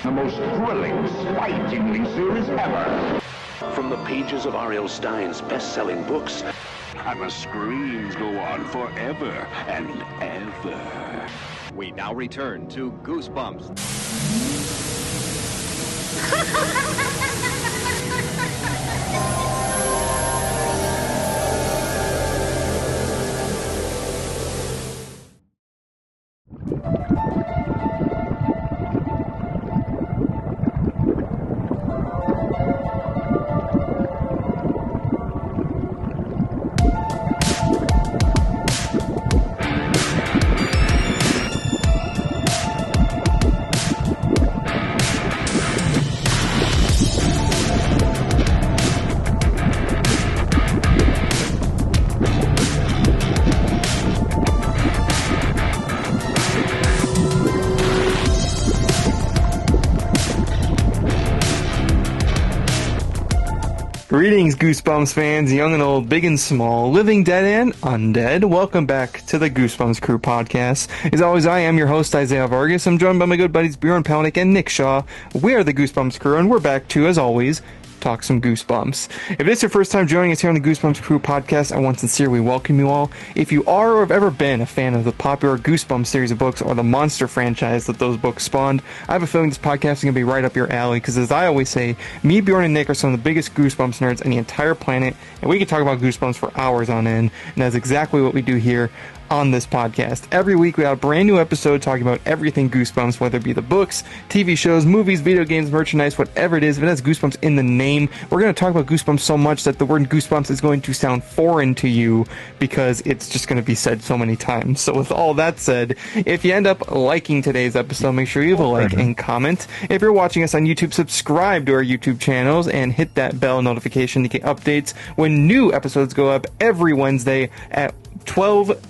The most thrilling, spine-tingling series ever. From the pages of R.L. Stine's best-selling books, And the screams go on forever and ever. We now return to Goosebumps. Greetings, Goosebumps fans, young and old, big and small, living dead and undead. Welcome back to the Goosebumps Crew Podcast. As always, I am your host, Isaiah Vargas. I'm joined by my good buddies Bjorn Palnick and Nick Shaw. We are the Goosebumps Crew, and we're back to, as always, talk some Goosebumps. If it's your first time joining us here on the Goosebumps Crew Podcast, I want to sincerely welcome you all. If you are or have ever been a fan of the popular Goosebumps series of books or the monster franchise that those books spawned, I have a feeling this podcast is going to be right up your alley, because as I always say, me, Bjorn, and Nick are some of the biggest Goosebumps nerds on the entire planet, and we can talk about Goosebumps for hours on end, and that's exactly what we do here on this podcast. Every week we have a brand new episode talking about everything Goosebumps, whether it be the books, TV shows, movies, video games, merchandise, whatever it is. If it has Goosebumps in the name, we're going to talk about Goosebumps so much that the word Goosebumps is going to sound foreign to you because it's just going to be said so many times. So with all that said, if you end up liking today's episode, make sure you leave a like and comment. If you're watching us on YouTube, subscribe to our YouTube channels and hit that bell notification to get updates when new episodes go up every Wednesday at 12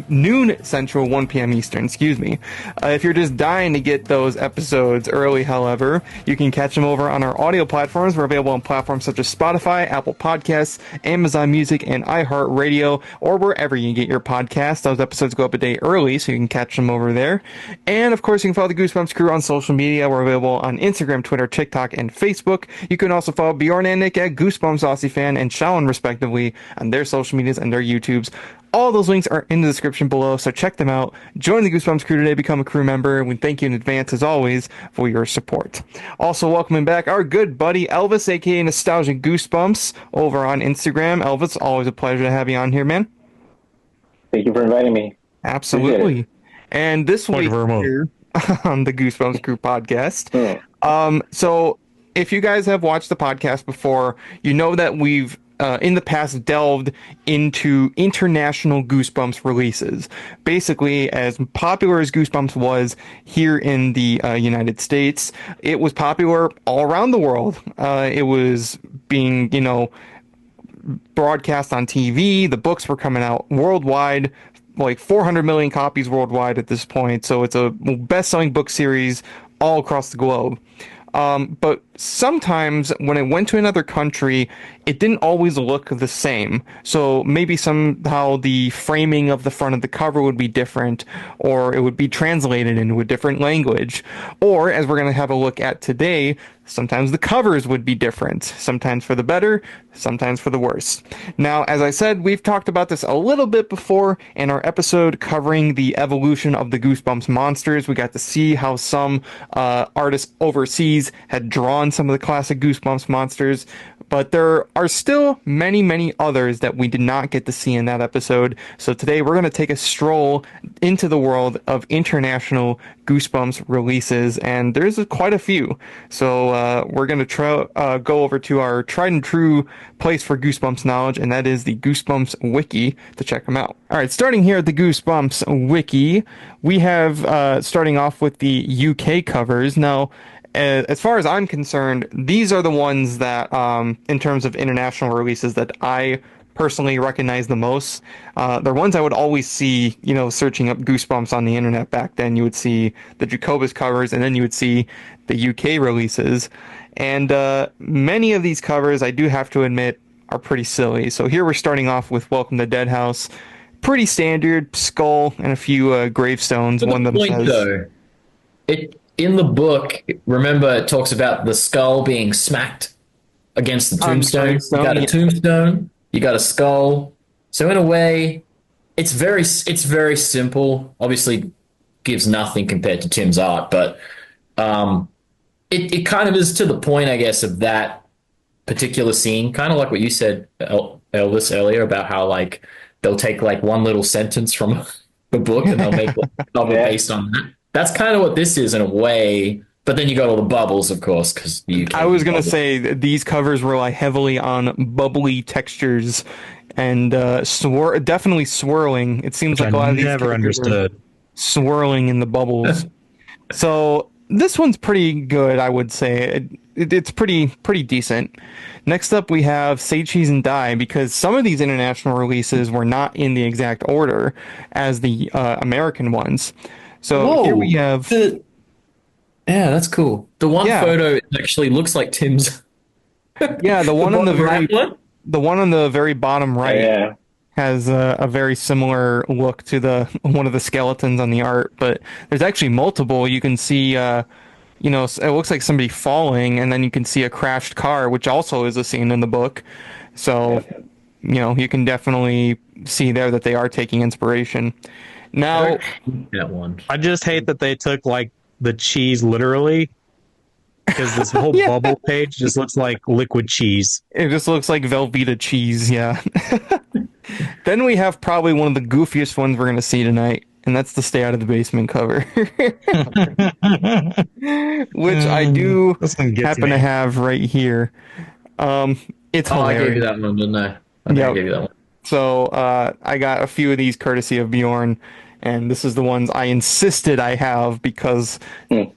noon Central, 1 p.m. Eastern, if you're just dying to get those episodes early, however, you can catch them over on our audio platforms. We're available on platforms such as Spotify, Apple Podcasts, Amazon Music, and iHeartRadio, or wherever you get your podcasts. Those episodes go up a day early, so you can catch them over there. And, of course, you can follow the Goosebumps Crew on social media. We're available on Instagram, Twitter, TikTok, and Facebook. You can also follow Bjorn and Nick at Goosebumps Aussie Fan and Shallon, respectively, on their social medias and their YouTubes. All those links are in the description below, so check them out. Join the Goosebumps Crew today, become a crew member, and we thank you in advance, as always, for your support. Also welcoming back our good buddy Elvis, aka Nostalgic Goosebumps, over on Instagram. Elvis, always a pleasure to have you on here, man. Thank you for inviting me. Absolutely. And this week here on the Goosebumps Crew Podcast. So if you guys have watched the podcast before, you know that we've in the past delved into international Goosebumps releases. Basically, as popular as Goosebumps was here in the United States, it was popular all around the world. It was being, broadcast on TV. The books were coming out worldwide, like 400 million copies worldwide at this point. So it's a best-selling book series all across the globe. But sometimes when it went to another country, it didn't always look the same. So maybe somehow the framing of the front of the cover would be different, or it would be translated into a different language. Or, as we're going to have a look at today, sometimes the covers would be different. Sometimes for the better, sometimes for the worse. Now, as I said, we've talked about this a little bit before in our episode covering the evolution of the Goosebumps monsters. We got to see how some artists overseas had drawn some of the classic Goosebumps monsters, but there are still many, many others that we did not get to see in that episode. So today we're going to take a stroll into the world of international Goosebumps releases, and there's quite a few. So we're going to go over to our tried and true place for Goosebumps knowledge, and that is the Goosebumps Wiki, to check them out. All right, starting here at the Goosebumps Wiki, we have starting off with the UK covers. Now, as far as I'm concerned, these are the ones that, in terms of international releases, that I personally recognize the most. They're ones I would always see, searching up Goosebumps on the internet back then. You would see the Jacobus covers, and then you would see the UK releases. And many of these covers, I do have to admit, are pretty silly. So here we're starting off with Welcome to Dead House. Pretty standard skull and a few gravestones. One of them says... though, in the book, remember it talks about the skull being smacked against the tombstone. You got a tombstone, you got a skull. So in a way, it's very simple. Obviously, gives nothing compared to Tim's art, but it kind of is to the point, I guess, of that particular scene. Kind of like what you said, Elvis, earlier about how like they'll take like one little sentence from the book and they'll make a novel based on that. That's kind of what this is in a way. But then you got all the bubbles, of course, because I was going to say these covers rely heavily on bubbly textures and definitely swirling. It seems like a lot of these never understood swirling in the bubbles. So this one's pretty good, I would say. It's pretty decent. Next up, we have Say Cheese and Die, because some of these international releases were not in the exact order as the American ones. So here we have... Yeah, that's cool. The one photo actually looks like Tim's. Yeah, the one on the very bottom right has a very similar look to one of the skeletons on the art. But there's actually multiple. You can see, it looks like somebody falling, and then you can see a crashed car, which also is a scene in the book. So, you can definitely see there that they are taking inspiration. Now, that one. I just hate that they took like the cheese literally, because this whole bubble page just looks like liquid cheese. It just looks like Velveeta cheese, yeah. Then we have probably one of the goofiest ones we're going to see tonight, and that's the Stay Out of the Basement cover. Which I do happen to have right here. It's hilarious. I gave you that one, didn't I? I gave you that one. So I got a few of these courtesy of Bjorn, and this is the ones I insisted I have because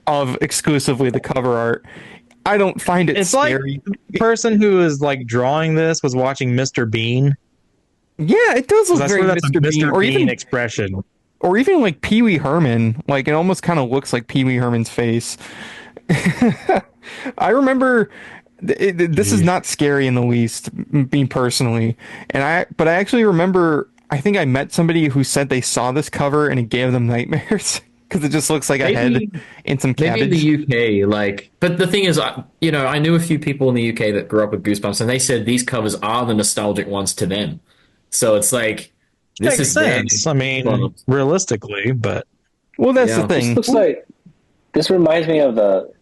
of exclusively the cover art. I don't find it scary. Like the person who is like drawing this was watching Mr. Bean. Yeah, it does look very Mr. Bean. Or even expression. Or even like Pee Wee Herman. Like it almost kind of looks like Pee Wee Herman's face. I remember... This is not scary in the least, me personally. But I actually remember, I think I met somebody who said they saw this cover and it gave them nightmares because it just looks like a head in some cabbage. Maybe in the UK, but the thing is, I knew a few people in the UK that grew up with Goosebumps, and they said these covers are the nostalgic ones to them. So it's like this makes sense. I mean, realistically, but that's the thing. This reminds me of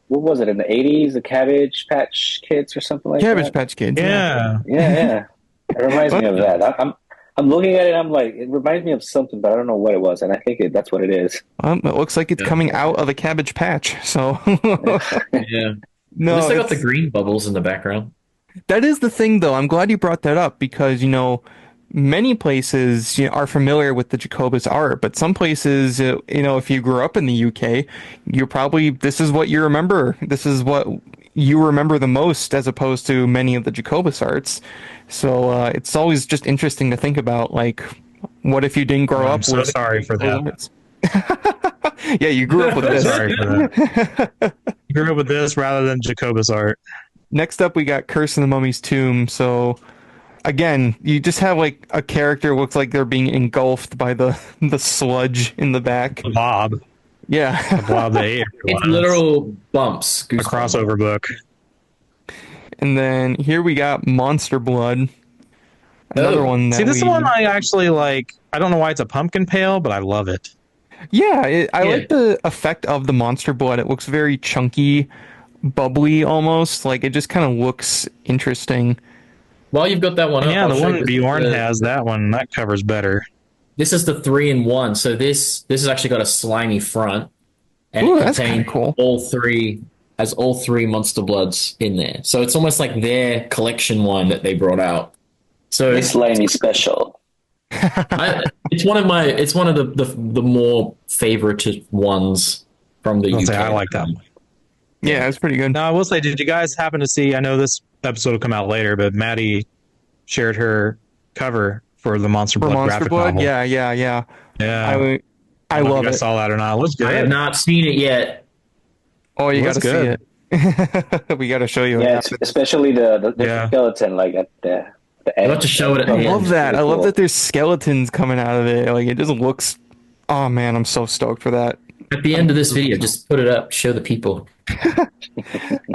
what was it in the 80s? The Cabbage Patch Kids or something like that? Cabbage Patch Kids. Yeah. It reminds me of that. I'm looking at it. I'm like, it reminds me of something, but I don't know what it was, and I think that's what it is. It looks like it's coming out of a Cabbage Patch. So yeah. No, at least I got the green bubbles in the background. That is the thing, though. I'm glad you brought that up because many places are familiar with the Jacobus art, but some places, if you grew up in the UK, this is what you remember. This is what you remember the most, as opposed to many of the Jacobus arts. So it's always just interesting to think about, like, what if you didn't grow up? I'm so sorry for that. Yeah, you grew up with this. Sorry for that. You grew up with this rather than Jacobus art. Next up, we got Curse in the Mummy's Tomb. So again, you just have like a character looks like they're being engulfed by the sludge in the back. The blob. Yeah. The blob they ate. It's literal bumps. A crossover book. And then here we got Monster Blood. Another one that this one I actually like. I don't know why it's a pumpkin pale, but I love it. Yeah, I like the effect of the Monster Blood. It looks very chunky, bubbly almost. Like it just kind of looks interesting. Well, you've got that one. Yeah, the one Bjorn has, that one, that covers better. This is the 3-in-1. So this has actually got a slimy front, and it contains all three Monster Bloods in there. So it's almost like their collection one that they brought out. So it's slimy special. It's one of the more favorite ones from the UK. I like that one. Yeah, it's pretty good. Now, I will say, did you guys happen to see, I know this episode will come out later, but Maddie shared her cover for the Monster Blood graphic novel. Yeah. Yeah. I love it. I saw that or not. It looks good. I have not seen it yet. Oh, you got to see it. We got to show you. Yeah, especially the skeleton, like at the I'll have to show it at the end. I love that. I love that there's skeletons coming out of it. Like it just looks. Oh man, I'm so stoked for that. At the end of this video, just put it up, show the people.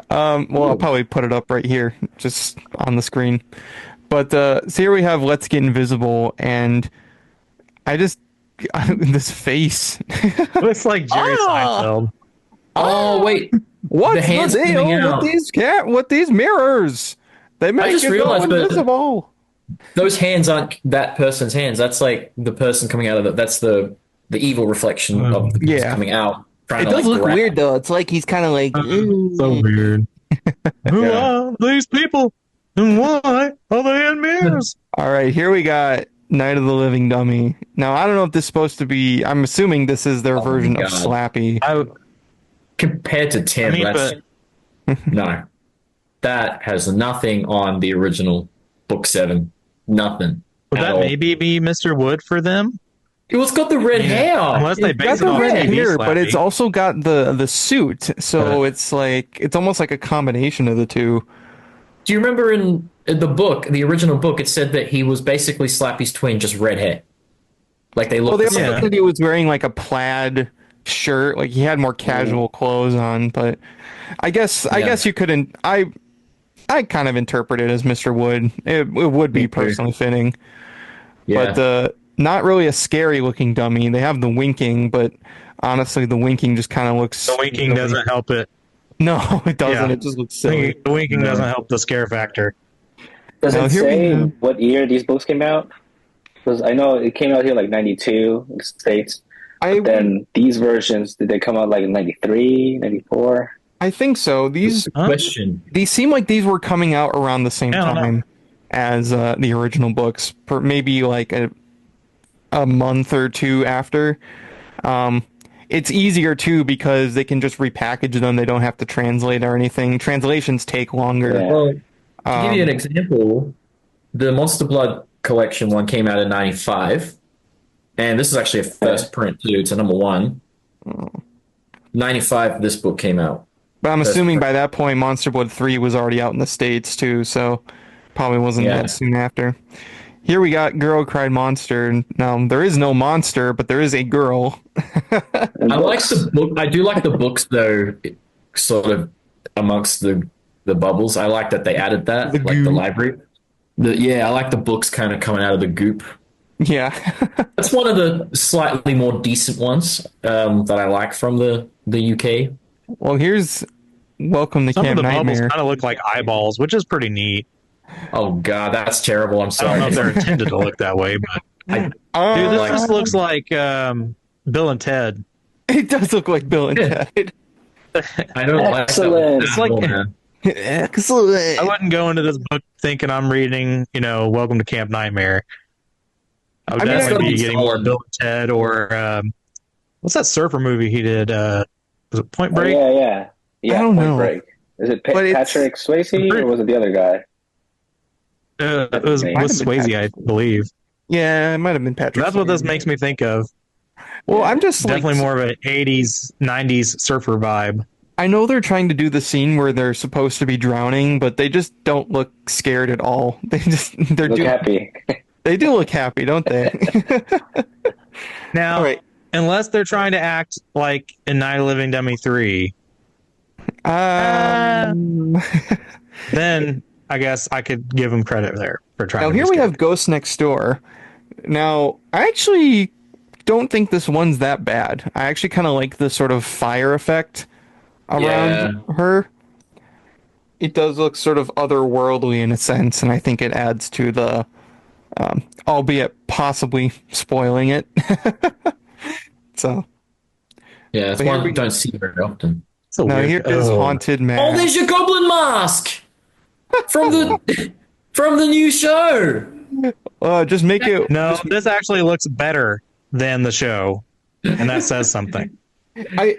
Well, I'll probably put it up right here, just on the screen. But so here we have Let's Get Invisible, and this face. Looks like Jerry Seinfeld. Oh wait, What's the hands the deal coming out. with these mirrors? They make just it realized go that- invisible. Those hands aren't that person's hands. That's like the person coming out of that's the evil reflection of the person coming out. It does look weird though. It's like he's kind of like So weird. Who are these people? And why are they in mirrors? All right, here we got Night of the Living Dummy. Now I don't know if this is supposed to be. I'm assuming this is their version of Slappy. Compared to Tim, no, that has nothing on the original book 7. Nothing. Would that maybe be Mr. Wood for them? It's got the red hair. Unless they It's got base it the off red TV hair, but Slappy. it's also got the suit. So it's almost like a combination of the two. Do you remember in the book, the original book, it said that he was basically Slappy's twin, just red hair. Like they Well, looked they the same. also said he was wearing like a plaid shirt, like he had more casual clothes on. But I guess you couldn't. I kind of interpret it as Mr. Wood. It would be personally fitting. Yeah. But not really a scary looking dummy. They have the winking, but honestly, the winking just kind of looks. The winking doesn't help it. No, it doesn't. Yeah. It just looks silly. The winking doesn't help the scare factor. Does Now, it here we say go. what year these books came out? Because I know it came out here like 92 in the States. Then these versions, did they come out like in 93, 94? I think so. These Question. these seem like these were coming out around the same I don't know. time as the original books, maybe like a month or two after. It's easier too because they can just repackage them. They don't have to translate or anything. Translations take longer. Yeah. Well, to give you an example, the Monster Blood collection one came out in 95. And this is actually a first print too. It's a number 1. 95, this book came out. But I'm assuming by that point, Monster Blood 3 was already out in the States too, so probably wasn't that soon after. Here we got Girl Cried Monster. Now, there is no monster, but there is a girl. I like the book. I do like the books though, sort of amongst the bubbles. I like that they added that, The like goo. the library. I like the books kind of coming out of the goop. Yeah. That's one of the slightly more decent ones that I like from the UK. Well, here's Welcome to Some Camp of the bubbles Nightmare. kind of look like eyeballs, which is pretty neat. Oh God, that's terrible. I'm I sorry. don't know if they're intended to look that way, but dude, this just looks like Bill and Ted. It does look like Bill and Ted. I don't like that. Excellent. It's like Excellent. I wouldn't go into this book thinking I'm reading, Welcome to Camp Nightmare. I would I mean, definitely be it's getting more solid. Bill and Ted or what's that surfer movie he did? Was it Point Break? Yeah. I don't Point know. Break. Is it But it's- Patrick Swayze or was it the other guy? It was Might with have been Swayze, I believe. Yeah, it might have been Patrick. That's what this Swayze. makes me think of. Well, I'm just Definitely like, more of an 80s, 90s surfer vibe. I know they're trying to do the scene where they're supposed to be drowning, but they just don't look scared at all. They're Look happy. They do look happy, don't they? Now, All right. unless they're trying to act like in Night of the Living Dummy 3, then I guess I could give them credit there for trying Now to be here we scared. have Ghost Next Door. Now, I actually don't think this one's that bad. I actually kind of like the sort of fire effect around her. It does look sort of otherworldly in a sense, and I think it adds to the, albeit possibly spoiling it. So yeah, it's But here one we- we don't see very often. So now weird. here is Oh. Haunted Man. Oh, there's your goblin mask from the new show. Just make it. No, this actually looks better than the show, and that says something.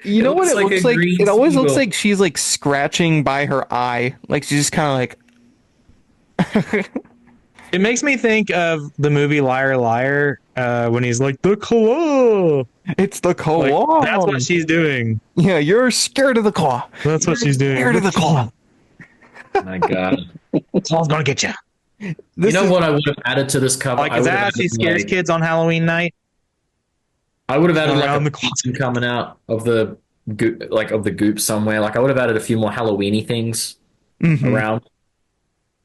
You know what looks it like looks a like? green It always looks seagull. like she's like scratching by her eye, like she's just kind of like. It makes me think of the movie Liar Liar when he's like, the claw. It's the Like, claw. that's what she's doing. Yeah, you're scared of the claw. That's what she's doing. Scared of the claw. Oh my God. Claw's gonna get you. This You know is- what I would have added to this cover? Like, I is would that have how she added, scares like- kids on Halloween night? I would have added Around like the a clock. person coming out of the goop somewhere. Like I would have added a few more Halloweeny things around.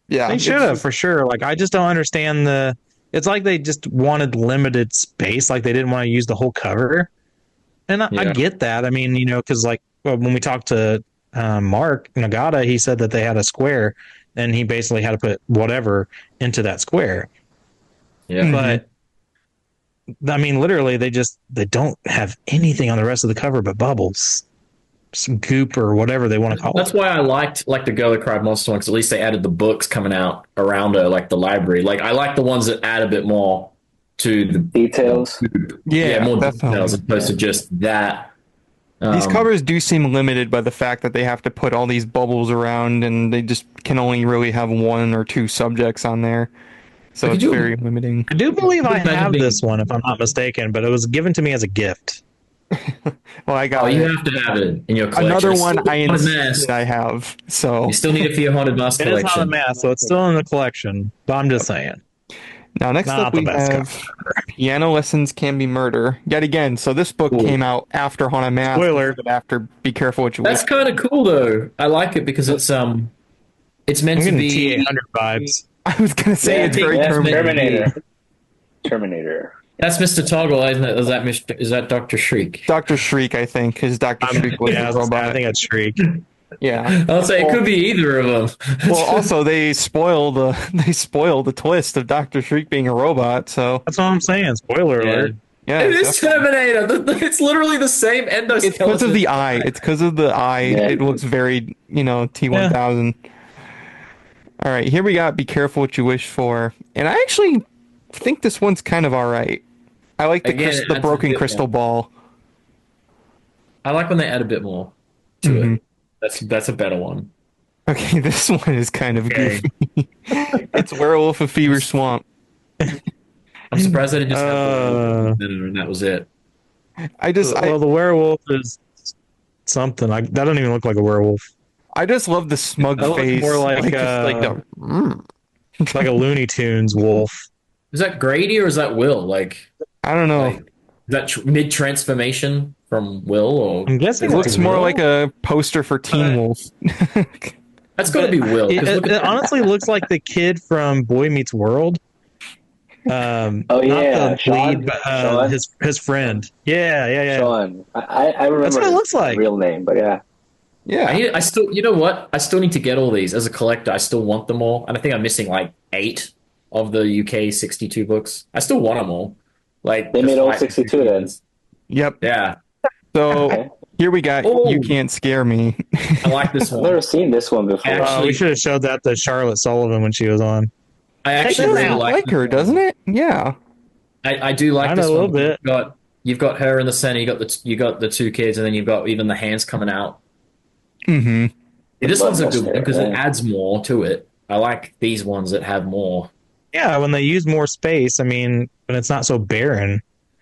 Yeah, They should have for sure. Like I just don't understand the. It's like they just wanted limited space. Like they didn't want to use the whole cover, and I Yeah. get that. I mean, because like when we talked to Mark Nagata, he said that they had a square, and he basically had to put whatever into that square. Yeah. But I mean, literally, they don't have anything on the rest of the cover but bubbles, some goop or whatever they want to call That's it. why I liked like the Girl That Cried Monster one because at least they added the books coming out around like the library. Like I like the ones that add a bit more to the Details. Yeah, more definitely. details as opposed to just that. These covers do seem limited by the fact that they have to put all these bubbles around, and they just can only really have one or two subjects on there. So Could it's you- very limiting. I do believe I Imagine have being- this one, if I'm not mistaken, but it was given to me as a gift. Well, I got Oh, you it. have to have it in your collection. Another It's one still I a haunted insist mask. I have. So You still need it for your haunted mask It is not a collection. mask, so it's still in the collection. But I'm just saying. now next Not up the we best have Piano Lessons Can Be Murder. Yet again, so this book came out after Haunted Mask. Spoiler. instead of After Be Careful What You That's Wish. kind of cool though. I like it because it's meant I'm to getting be T800 vibes. I was gonna say Yeah, it's very yeah, Terminator. Terminator. That's Mr. Toggle, isn't it? Is that Dr. Shriek? Dr. Shriek, I think, because Dr. Shriek was Yeah, a robot. I think that's Shriek. Yeah. I'll say it could be either of them. Well, also they spoil the twist of Dr. Shriek being a robot. So That's what I'm saying. Spoiler alert. yeah, It is definitely. Terminator. It's literally the same endoskeleton. It's because of the eye. It's because of the eye. Yeah. It looks very, T1000. All right, here we got Be Careful What You Wish For, and I actually think this one's kind of all right. I like Again, it the adds a broken bit crystal ball. I like when they add a bit more to it. That's a better one. Okay, this one is kind of Okay. goofy. It's Werewolf of Fever Swamp. I'm surprised they didn't just have and that was it. Well, the werewolf is something. That doesn't even look like a werewolf. I just love the smug That looks face. more like, just like the, It's like a Looney Tunes wolf. Is that Grady or is that Will? Like, I don't know. is that mid transformation from Will? Or I'm guessing It looks more Will. like a poster for Teen Wolf. that's got to be Will. 'cause look It at honestly looks like the kid from Boy Meets World. Oh, not yeah, the Sean? lead, but Sean? his friend. Yeah. Sean. I remember That's what it his looks like. real name, but yeah. Yeah. I still, you know what? I still need to get all these as a collector. I still want them all, and I think I'm missing like 8 of the UK 62 books. I still want them all. Like They made all despite- 62 then. Yep. Yeah, So Okay. here we got Oh. You Can't Scare Me. I like this I've one. never seen this one before. Actually- We should have showed that to Charlotte Sullivan when she was on. I It actually does really like this her, one. doesn't it? Yeah. I do like Kinda this a little one. bit. You've got her in the center. You got the 2 kids, and then you've got even the hands coming out. Mm-hmm. This one's a good Almost one there, because it yeah. adds more to it. I like these ones that have more. Yeah, when they use more space, I mean, when it's not so barren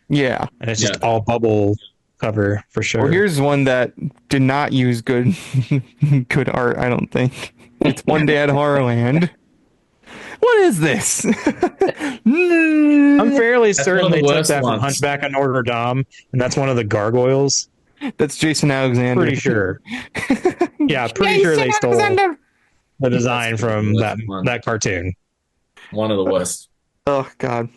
Yeah. and it's just all bubble cover for sure. Well, here's one that did not use good good art, I don't think. It's One Day at Horrorland. What is this? I'm fairly one certain of the they took worst that from ones. Hunchback of Notre Dame, and that's one of the gargoyles. That's Jason Alexander. Pretty sure. Yeah, pretty sure they stole the design from that cartoon. One of the worst. Oh God.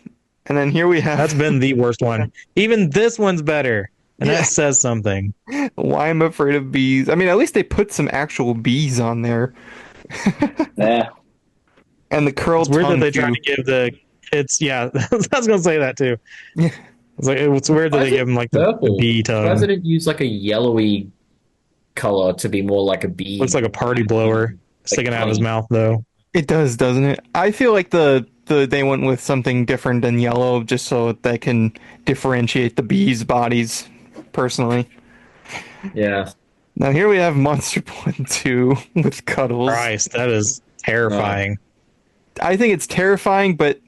And then here we have That's been the worst one. Even this one's better, and Yeah. that says something. Why I'm Afraid of Bees. I mean, at least they put some actual bees on there. Yeah. And the curled It's weird that tongue they tried too. to give the kids. Yeah, I was gonna say that too. Yeah. It's like it's weird that Why they is it give them like the purple? bee Why does tongue. it use like a yellowy color to be more like a bee? Looks like a party blower sticking out of his mouth, though. It does, doesn't it? I feel like they went with something different than yellow just so they can differentiate the bees' bodies, personally. Yeah. Now here we have Monster Blood 2 with Cuddles. Christ, that is terrifying. I think it's terrifying, but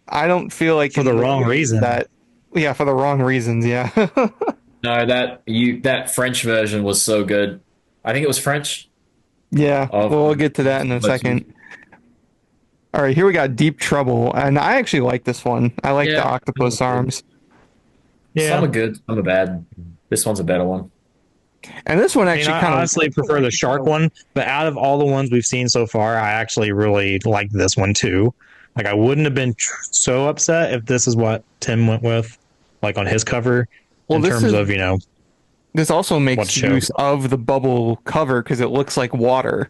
I don't feel like For the wrong reason. Yeah, for the wrong reasons, yeah. No, that French version was so good. I think it was French. Yeah, Of- well, we'll get to that in a Let's second. All right, here we got Deep Trouble, and I actually like this one. I like Yeah. the octopus arms. Some are good, some are bad. This one's a better one. And this one actually I kind of honestly prefer the shark one, but out of all the ones we've seen so far, I actually really like this one too. Like, I wouldn't have been so upset if this is what Tim went with, like on his cover, in terms of, this also makes what show. use of the bubble cover because it looks like water.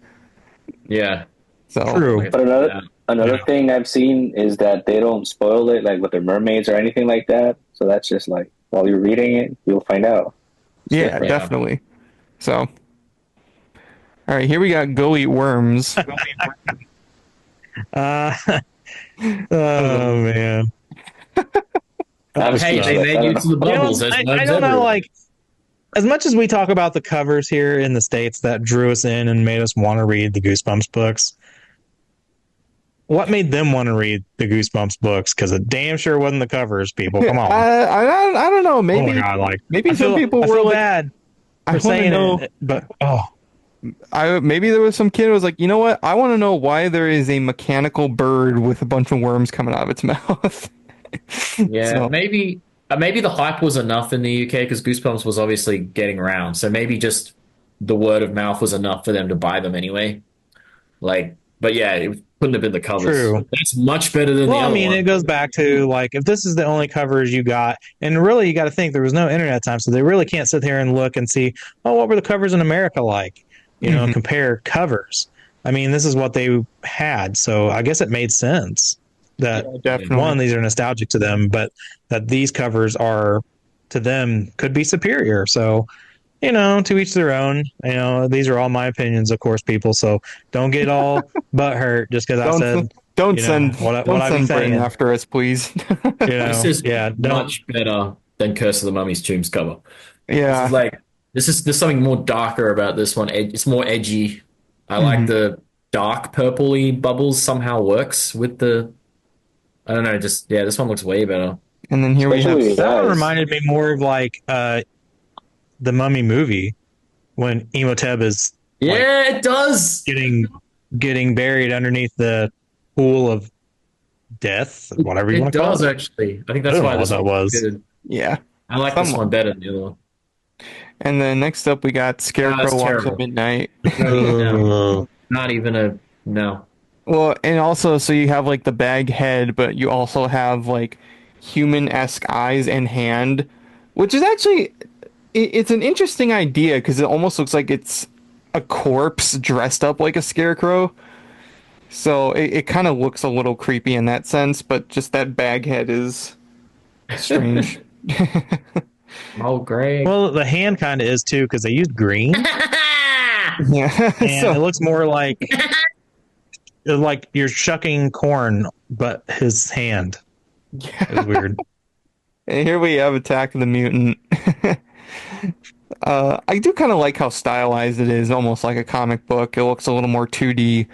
Yeah. So True. But another thing I've seen is that they don't spoil it like with the mermaids or anything like that. So that's just like while you're reading it, you'll find out. Yeah, definitely. So, all right, here we got Go Eat Worms. Oh man. Hey, they made use of the bubbles. I don't know, like, as much as we talk about the covers here in the States that drew us in and made us want to read the Goosebumps books, what made them want to read the Goosebumps books? Because it damn sure wasn't the covers, people. Come on. I don't know. Maybe, oh my God, like, maybe some people were like, bad for saying it, but maybe there was some kid who was like, you know what? I want to know why there is a mechanical bird with a bunch of worms coming out of its mouth. Yeah, So- maybe the hype was enough in the UK because Goosebumps was obviously getting around. So maybe just the word of mouth was enough for them to buy them anyway. Like, but yeah, it couldn't have been the covers. True. That's much better than the other one. it goes back to, like, if this is the only covers you got, and really you got to think there was no internet time, so they really can't sit there and look and see, oh, what were the covers in America like? Compare covers. I mean, this is what they had, so I guess it made sense that, definitely. one, these are nostalgic to them, but that these covers are, to them, could be superior. So, to each their own. These are all my opinions, of course, people. So don't get all butthurt just because I said. Don't send Britain Britain after us, please. This is much better than Curse of the Mummy's Tombs cover. Yeah, there's something more darker about this one. It's more edgy. I like the dark purpley bubbles. Somehow works with the. I don't know. This one looks way better. And then here we have. That one reminded me more of like the Mummy movie when Imhotep is it does getting buried underneath the pool of death, whatever you want to call it. It does actually. I think that's why this was good. Yeah, I like this one better than the other one. And then next up we got Scarecrow Walks at Midnight. No. Not even no. Well, and also so you have like the bag head, but you also have like human-esque eyes and hand, which is actually. It's an interesting idea because it almost looks like it's a corpse dressed up like a scarecrow. So it kind of looks a little creepy in that sense, but just that bag head is strange. Oh, great. Well, the hand kind of is too because they used green. Yeah, and it looks more like you're shucking corn, but his hand is weird. And here we have Attack of the Mutant. I do kind of like how stylized it is, almost like a comic book. It looks a little more 2D,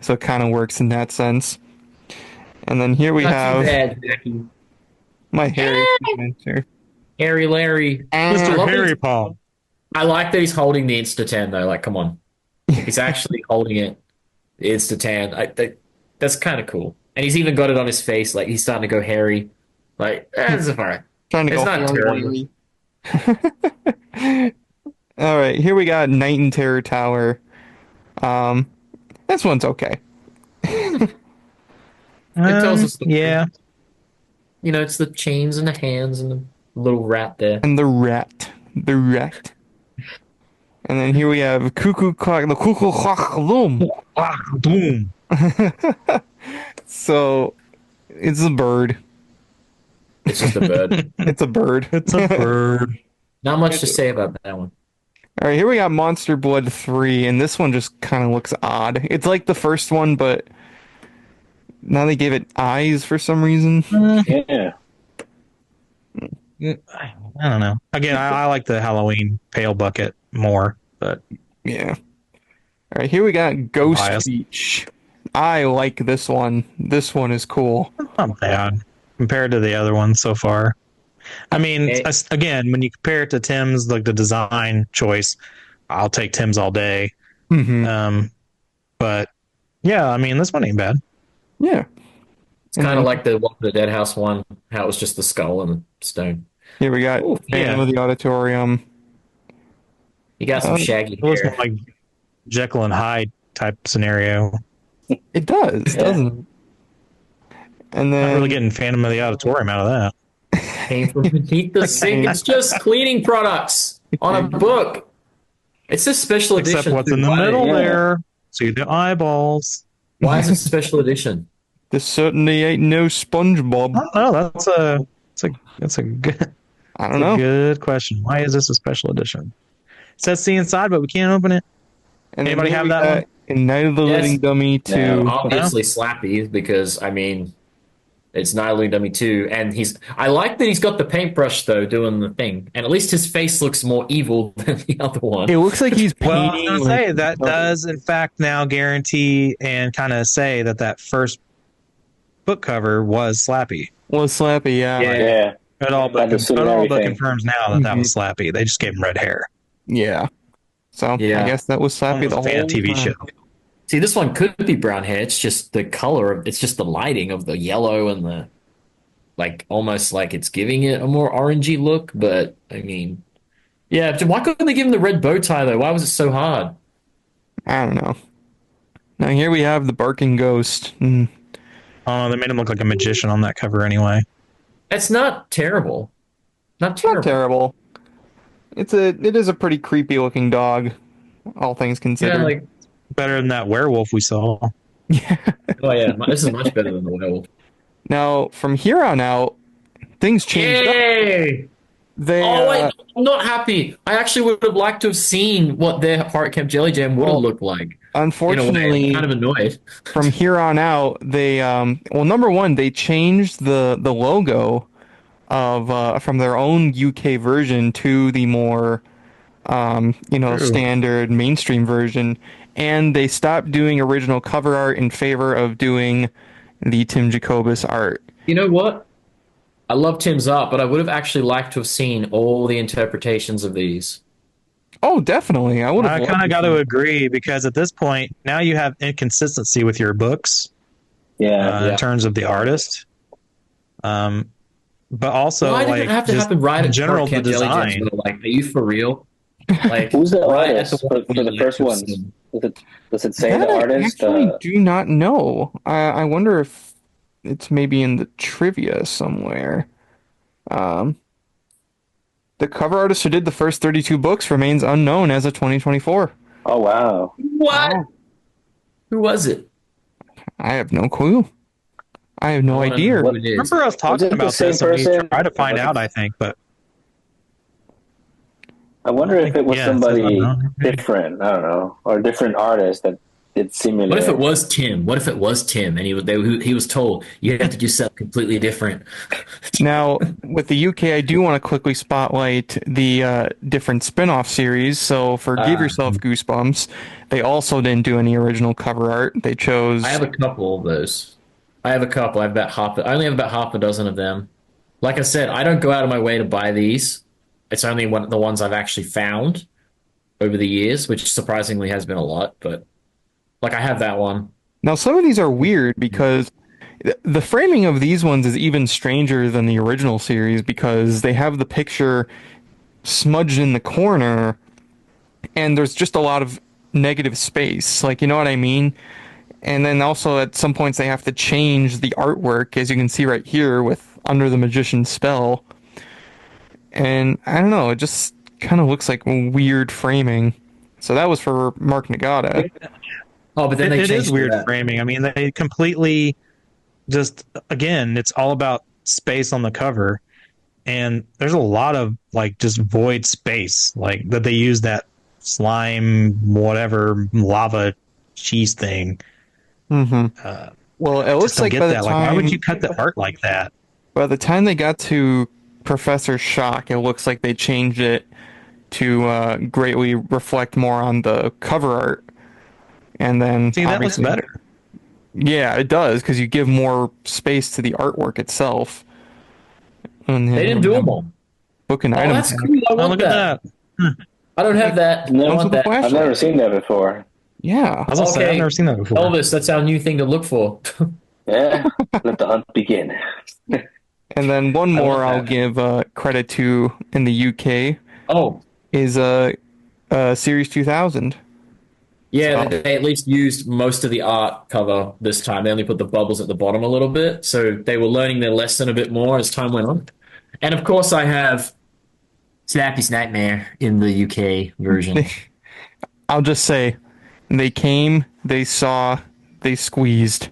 so it kind of works in that sense. And then here we have my Harry Adventure. Harry Larry. Mr. Harry Paul. I like that he's holding the Insta-Tan, though. Like, come on. He's actually holding it. The Insta-Tan. That's kind of cool. And he's even got it on his face. Like, he's starting to go hairy. Like, that's fine. Trying to it's go not terrible. All right, here we got Night in Terror Tower. This one's okay. It tells us yeah. It's the chains and the hands and the little rat there. And the rat. And then here we have Cuckoo Clock, the Cuckoo Clock Loom. Boom. So, it's a bird. It's just a bird. It's a bird. It's a bird. Not much to say about that one. All right, here we got Monster Blood 3, and this one just kind of looks odd. It's like the first one, but now they gave it eyes for some reason. Yeah. I don't know. Again, I like the Halloween Pale Bucket more, but yeah. All right, here we got Ghost Beach. I like this one. This one is cool. Not bad compared to the other ones so far. I mean, again, when you compare it to Tim's, like the design choice, I'll take Tim's all day. Mm-hmm. But yeah, I mean, this one ain't bad. Yeah. It's kind of like the Dead House one, how it was just the skull and stone. Here we got Phantom of the Auditorium. You got some shaggy It looks hair. more like Jekyll and Hyde type scenario. It does, doesn't it? And then Not really getting Phantom of the Auditorium out of that. Came from beneath the sink. It's just cleaning products on a book. It's a special edition. Except what's in the middle there. See the eyeballs. Why is it special edition? This certainly ain't no SpongeBob. Oh, that's a good. I don't know. Good question. Why is this a special edition? It says see inside, but we can't open it. And anybody have that one? In Night of the Living Dummy 2. Obviously Slappy, because I mean, it's Night of the Living Dummy 2, and I like that he's got the paintbrush though doing the thing, and at least his face looks more evil than the other one. It looks like he's painting. Well, I was gonna say that does in fact now guarantee and kind of say that first book cover was Slappy. Was Slappy, yeah. It all but confirms now that was Slappy. They just gave him red hair. Yeah. So I guess that was Slappy the whole TV show. See, this one could be brown hair. It's just the color. It's just the lighting of the yellow and the almost like it's giving it a more orangey look. But I mean, yeah. Why couldn't they give him the red bow tie though? Why was it so hard? I don't know. Now here we have the barking ghost. Oh, they made him look like a magician on that cover anyway. It's not terrible. Not terrible. It is a pretty creepy looking dog, all things considered. Yeah, better than that werewolf we saw. Yeah. Oh yeah, this is much better than the werewolf. Now from here on out, things changed. Yay! I'm not happy. I actually would have liked to have seen what their Heart Camp Jelly Jam would have looked like. Unfortunately, I'm kind of annoyed. From here on out, they number one, they changed the logo of from their own UK version to the more standard mainstream version, and they stopped doing original cover art in favor of doing the Tim Jacobus art. You know what? I love Tim's art, but I would have actually liked to have seen all the interpretations of these. Oh, definitely. I kind of got to agree, because at this point, now you have inconsistency with your books. In terms of the artist. But also, why did it have to happen right in general, the design. Are you for real? Who's the artist for the first one? Does it say the artist? I actually do not know. I wonder if it's maybe in the trivia somewhere. The cover artist who did the first 32 books remains unknown as of 2024. Oh, wow. What? Wow. Who was it? I have no clue. I have no idea. Remember us talking about this, and we tried to find out, I think, but I wonder if it was somebody different, I don't know, or a different artist that did similar. What if it was Tim? And he was told you have to do something completely different? Now, with the UK, I do want to quickly spotlight the different spin-off series. So for Give Yourself Goosebumps, they also didn't do any original cover art. They chose... I have a couple of those. I only have about half a dozen of them. Like I said, I don't go out of my way to buy these. It's only the ones I've actually found over the years, which surprisingly has been a lot, but I have that one. Now, some of these are weird because the framing of these ones is even stranger than the original series, because they have the picture smudged in the corner and there's just a lot of negative space. You know what I mean? And then also at some points they have to change the artwork, as you can see right here with Under the Magician's Spell. And I don't know, it just kind of looks like weird framing. So that was for Mark Nagata. Oh, but then it is weird framing. I mean, they completely just, again, it's all about space on the cover. And there's a lot of just void space, that they use that slime, whatever, lava cheese thing. Mm-hmm. Well, it looks like by the time, why would you cut the art like that? By the time they got to Professor Shock, it looks like they changed it to greatly reflect more on the cover art. And then that looks better. Yeah, it does, because you give more space to the artwork itself. And they didn't do them all. Book and item. That's cool. I want look at that. I don't have that. No, I've never seen that before. Yeah. I was gonna say, I've never seen that before. Elvis, that's our new thing to look for. Yeah. Let the hunt begin. And then one more I'll give credit to in the UK. Oh, is Series 2000. Yeah, So, they at least used most of the art cover this time. They only put the bubbles at the bottom a little bit. So they were learning their lesson a bit more as time went on. And of course, I have Snappy's Nightmare in the UK version. I'll just say, they came, they saw, they squeezed.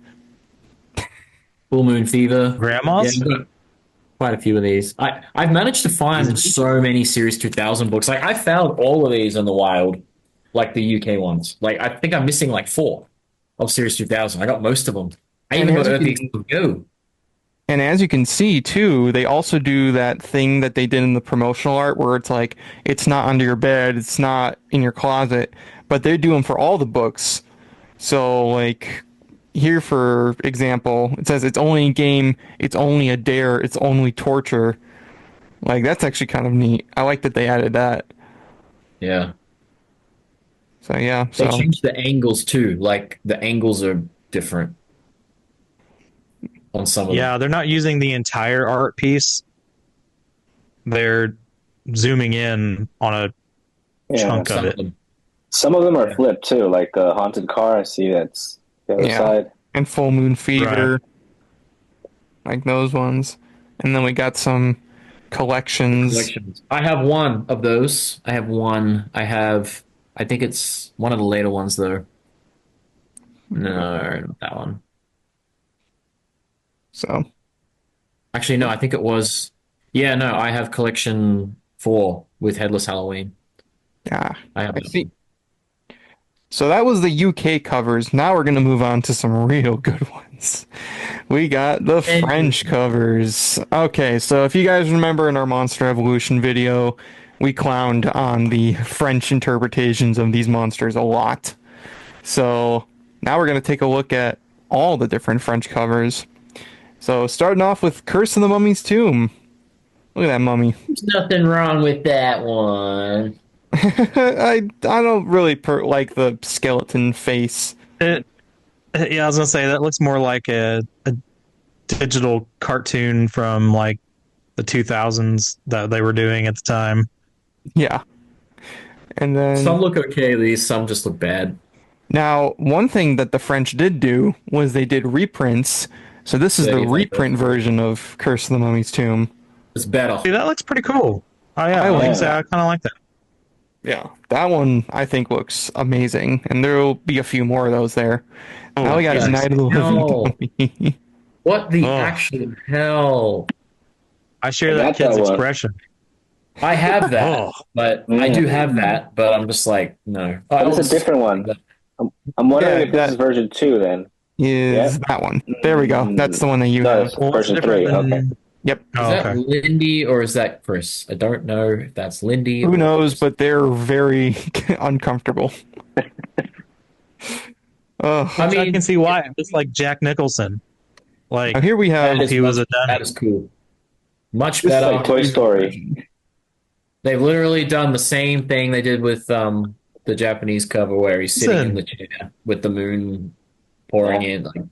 Full Moon Fever. Grandmas? Yeah, quite a few of these. I've managed to find so many Series 2000 books. Like, I found all of these in the wild, like the UK ones. Like, I think I'm missing like 4 of Series 2000. I got most of them. I even got Earthy Go. And as you can see, too, they also do that thing that they did in the promotional art where it's like, it's not under your bed, it's not in your closet, but they do them for all the books. So, like, here, for example, it says it's only a game, it's only a dare, it's only torture. Like, that's actually kind of neat. I like that they added that. Yeah. So, yeah. They changed the angles, too. Like, the angles are different on some of them. Yeah, they're not using the entire art piece. They're zooming in on a chunk of it. Some of them are flipped, too. Like a Haunted Car, I see that's the other side. And Full Moon Fever. Right. Like those ones. And then we got some collections. I have one of those. I think it's one of the later ones, though. No, not that one. So. Actually, no, I think it was... Yeah, no, I have collection 4 with Headless Halloween. Yeah. I see. So that was the UK covers. Now we're going to move on to some real good ones. We got the French covers. Okay, so if you guys remember in our Monster Evolution video, we clowned on the French interpretations of these monsters a lot. So now we're going to take a look at all the different French covers. So starting off with Curse of the Mummy's Tomb. Look at that mummy. There's nothing wrong with that one. I don't really like the skeleton face. Yeah, I was gonna say that looks more like a digital cartoon from like the 2000s that they were doing at the time. Yeah, and then some look okay. Some just look bad. Now, one thing that the French did do was they did reprints. So this is the reprint version of Curse of the Mummy's Tomb. It's better. See, that looks pretty cool. I kind of like that. Yeah, that one I think looks amazing, and there will be a few more of those there. Now we got Night of the Living Mummy. What the actual hell? I share that kid's expression. I have that, but I do have that, but I'm just like, no. It's a different one. I'm wondering if this is version 2 then. Is that one. There we go. That's the one that you have. Version 3, okay. Yep. Is that Lindy or is that Chris? I don't know if that's Lindy. Who knows, but they're very uncomfortable. I mean, I can see why. It's like Jack Nicholson. Like, here we have... He was a dummy. That is cool. Much better. Like Toy Story. They've literally done the same thing they did with the Japanese cover where he's sitting in the chair with the moon pouring in. Like,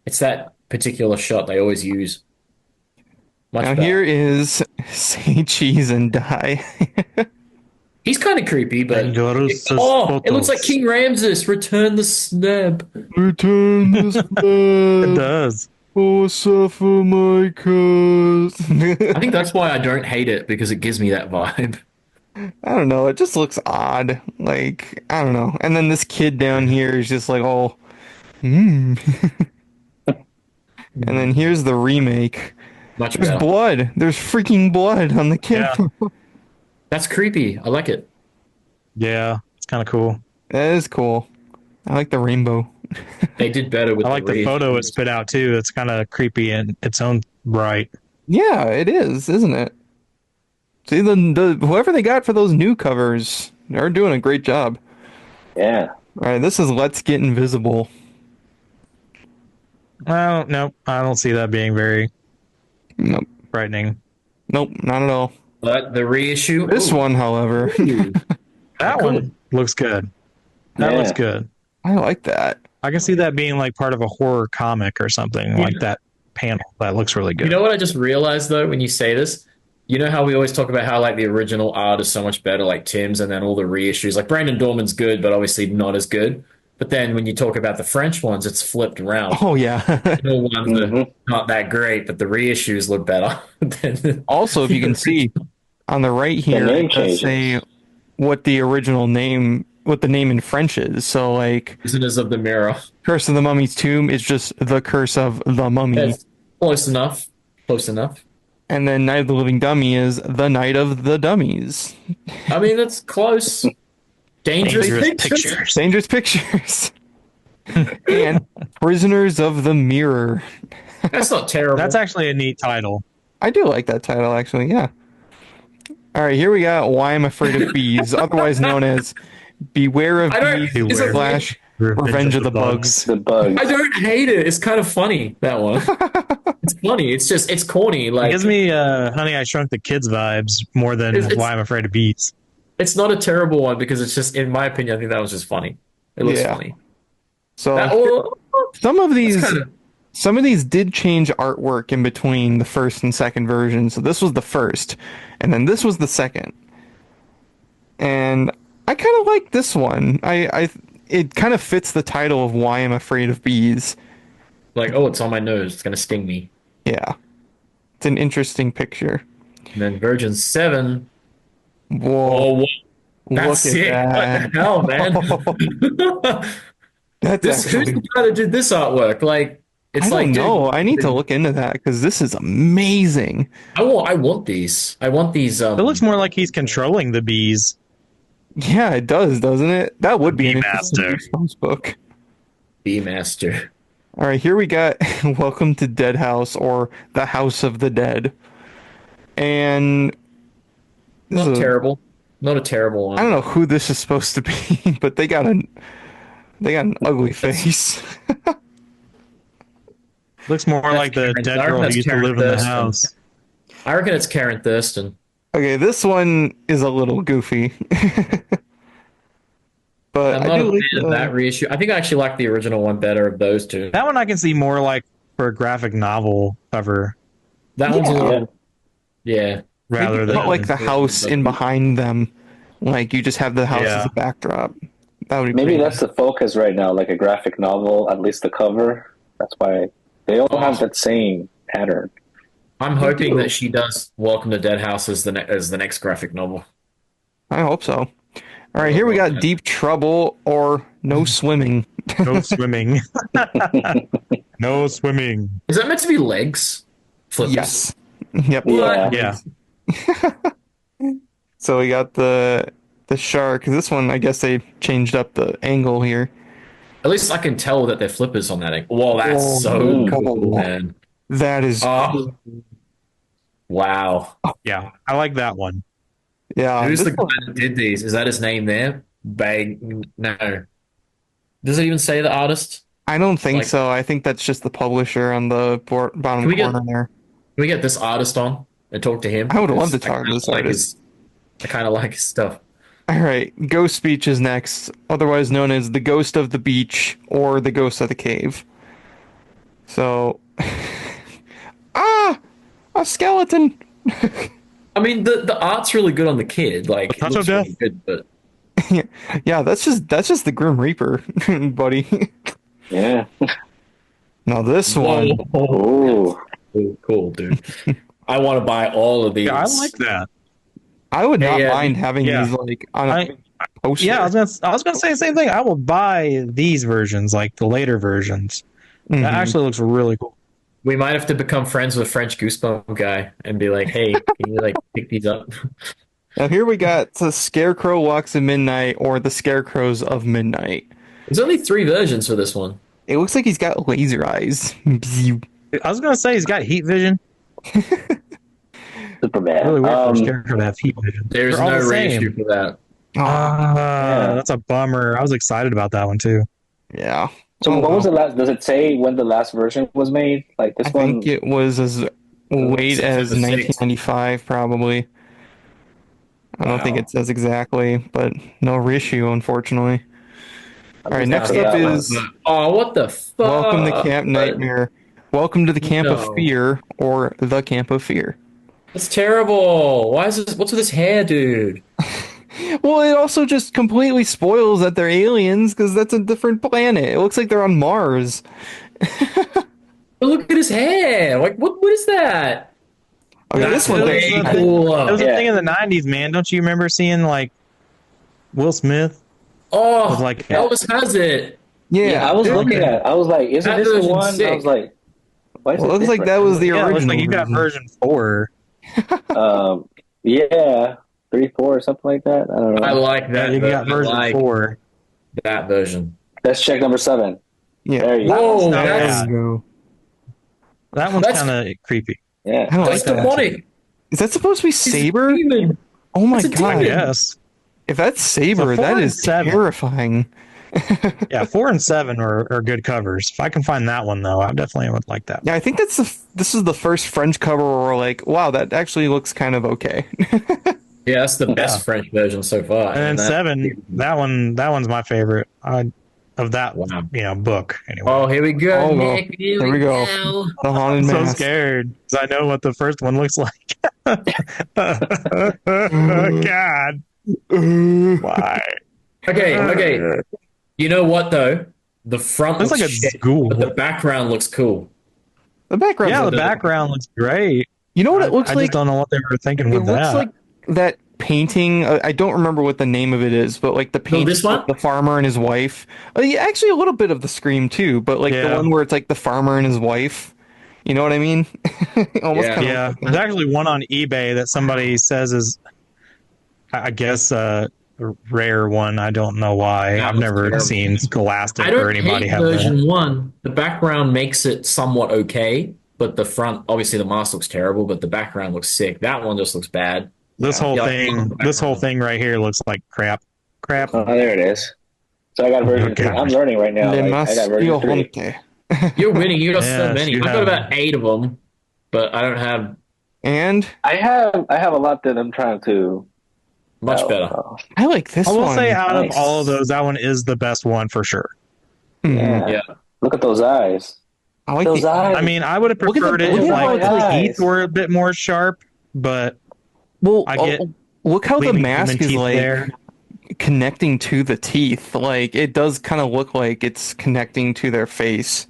it's that particular shot they always use. Now here is Say Cheese and Die. He's kind of creepy, but it looks like King Ramses. Return the snub. Return the snub. It does. Oh, suffer my curse. I think that's why I don't hate it, because it gives me that vibe. I don't know. It just looks odd. Like, I don't know. And then this kid down here is just like, And then here's the remake. There's blood. There's freaking blood on the camera. Yeah. That's creepy. I like it. Yeah, it's kind of cool. That is cool. I like the rainbow. They did better with I like the photo it spit out, too. It's kind of creepy in its own right. Yeah, it is, isn't it? See, the whoever they got for those new covers, they're doing a great job. Yeah. All right, this is Let's Get Invisible. Well, nope. I don't see that being very... Nope. Frightening. Nope, not at all. But the reissue? This one, however. That one looks good. That looks good. I like that. I can see that being like part of a horror comic or something like that panel that looks really good. You know what I just realized though when you say this? You know how we always talk about how like the original art is so much better, like Tim's, and then all the reissues. Like Brandon Dorman's good, but obviously not as good. But then when you talk about the French ones, it's flipped around. Oh yeah. The ones are not that great, but the reissues look better. Also, if you can see on the right here, it does say what the original name, what the name in French is. So like, Prisoners of the Mirror, Curse of the Mummy's Tomb is just the Curse of the Mummy. That's close enough. Close enough. And then Night of the Living Dummy is the Night of the Dummies. I mean, that's close. Dangerous Pictures. Dangerous Pictures. And Prisoners of the Mirror. That's not terrible. That's actually a neat title. I do like that title, actually, yeah. All right, here we got Why I'm Afraid of Bees, otherwise known as Beware of Bees / Revenge of the Bugs. The Bugs. I don't hate it. It's kind of funny, that one. It's funny. It's just, it's corny. Like, it gives me Honey, I Shrunk the Kids vibes more than Why I'm Afraid of Bees. It's not a terrible one because it's just, in my opinion, I think that was just funny. It looks funny. So some of these did change artwork in between the first and second version. So this was the first, and then this was the second. And I kind of like this one. It kind of fits the title of Why I'm Afraid of Bees. Like, oh, it's on my nose. It's gonna sting me. Yeah, it's an interesting picture. And then version 7. Whoa! That's Look at it. that. What the hell, man? Who's the guy that did this artwork? Like, it's I don't know. I need to look into that because this is amazing. I want these. I want these. It looks more like he's controlling the bees. Yeah, it does, doesn't it? That would be an Master interesting Goosebumps book. Bee Master. All right, here we got Welcome to Dead House, or The House of the Dead. And Not terrible. Not a terrible one. I don't know who this is supposed to be, but they got an ugly face. Looks more like the dead girl who used to live in the house. I reckon it's Karen Thurston. Okay, this one is a little goofy. But I'm not a fan of that reissue. I think I actually like the original one better of those two. That one I can see more like for a graphic novel cover. That one's a little, yeah. Rather than not like the house in behind them, like you just have the house as a backdrop. That would be maybe that's the focus right now, like a graphic novel, at least the cover. That's why they all have that same pattern. I'm hoping that she does Welcome to Dead House as the next graphic novel. I hope so. All right, here we got Deep Trouble, or No Swimming. No swimming. No swimming. Is that meant to be legs? Flippers? Yes. Yep. Yeah. So we got the shark. This one, I guess they changed up the angle here. At least I can tell that they're flippers on that angle. Whoa, that's so cool, man. That is cool. Wow. Yeah, I like that one. Yeah. Who's the guy that did these? Is that his name there? No. Does it even say the artist? I don't think so. I think that's just the publisher on the bottom corner there. Can we get this artist on and talk to him? I would love to talk to this artist. I kind of like his stuff. All right, Ghost Beach is next, otherwise known as the Ghost of the Beach or the Ghost of the Cave. So, a skeleton. I mean, the art's really good on the kid. Like, it looks really good, but yeah, that's just the Grim Reaper, buddy. Yeah. Now this one. Oh, cool, dude. I want to buy all of these. Yeah, I like that. I would not mind having these like on a poster. Yeah, I was gonna say the same thing. I will buy these versions, like the later versions. That actually looks really cool. We might have to become friends with French Goosebump guy and be like, hey, can you like pick these up? Now here we got the Scarecrow Walks at Midnight, or the Scarecrows of Midnight. There's only 3 versions for this one. It looks like he's got laser eyes. I was gonna say he's got heat vision. Superman. Really weird for a Scarecrow to have heat vision. There's no reissue for that. That's a bummer. I was excited about that one too. Yeah. So what was the last? Does it say when the last version was made? Like this one? I think it was as late as 1995, probably. I don't think it says exactly, but no reissue, unfortunately. All right, next up is what the fuck? Welcome to Camp Nightmare. Welcome to the Camp of No. Fear, or the Camp of Fear. That's terrible. Why is this? What's with this hair, dude? Well, it also just completely spoils that they're aliens because that's a different planet. It looks like they're on Mars. But look at his hair. Like, what is that? Okay, this one's way actually cooler. It was a thing in the 90s, man. Don't you remember seeing, like, Will Smith? Oh, With, like, Elvis has it. Yeah, I was looking at it. I was like, isn't That this the version's one? sick. I was like, why is Well, it it looks like different? that was the Yeah, it looks original. like you got version 4. Yeah, 3, 4, or something like that. I don't know. I like that. You got version. version I like 4. that version. That's check number 7. Yeah. There you Whoa, go. that's, There you go. That one's That's- kind of creepy. Yeah. I don't that's like that. demonic. Is that supposed to be Saber? Demon. Oh my It's a god. demon. Yes. If that's Saber, So 4 that and is 7. terrifying. Yeah, 4 and 7 are good covers. If I can find that one, though, I definitely would like that. Yeah, I think this is the first French cover where we're like, wow, that actually looks kind of okay. Yeah, that's the best French version so far. And then 7, that one's my favorite of that book. Anyway, Oh, here we go, Oh, well, Nick. here we go. The Haunted I'm so Mask. scared because I know what the first one looks like. God, why? Okay. You know what though? The front Looks looks like a shit, school. but the background looks cool. The background. Yeah, the background looks great. You know what it looks I like? just don't know what they were thinking It with looks that. like that painting. I don't remember what the name of it is, but like the painting this one? of the farmer and his wife. Yeah, actually, a little bit of the Scream too, but like the Yeah. one where it's like the farmer and his wife. You know what I mean? Almost Yeah. kind of. Yeah, there's actually one on eBay that somebody says is, I guess, a rare one. I don't know why. That I've was never terrible. seen Scholastic I or don't anybody hate have that. version 1. The background makes it somewhat okay, but the front, obviously, the mask looks terrible, but the background looks sick. That one just looks bad. This whole Yeah, thing, this whole thing right here looks like crap. Crap. Oh, there it is. So I got version 3. gosh. I'm learning right now. Le I got version Masquio 3. Honte. You're winning. You got so Yes, many. you I got have. about 8 of them, but I don't have And I have a lot that I'm trying to. much better. I like this I will one. say, out Nice. of all of those, that one is the best one for sure. Mhm. Yeah. Yeah. Look at those eyes. I like Those the. eyes. I mean, I would have Look at the- preferred it look if at like how the it's- teeth were a bit more sharp, but Well, I get look how the leaving mask human is teeth like there. connecting to the teeth. Like it does kind of look like it's connecting to their face.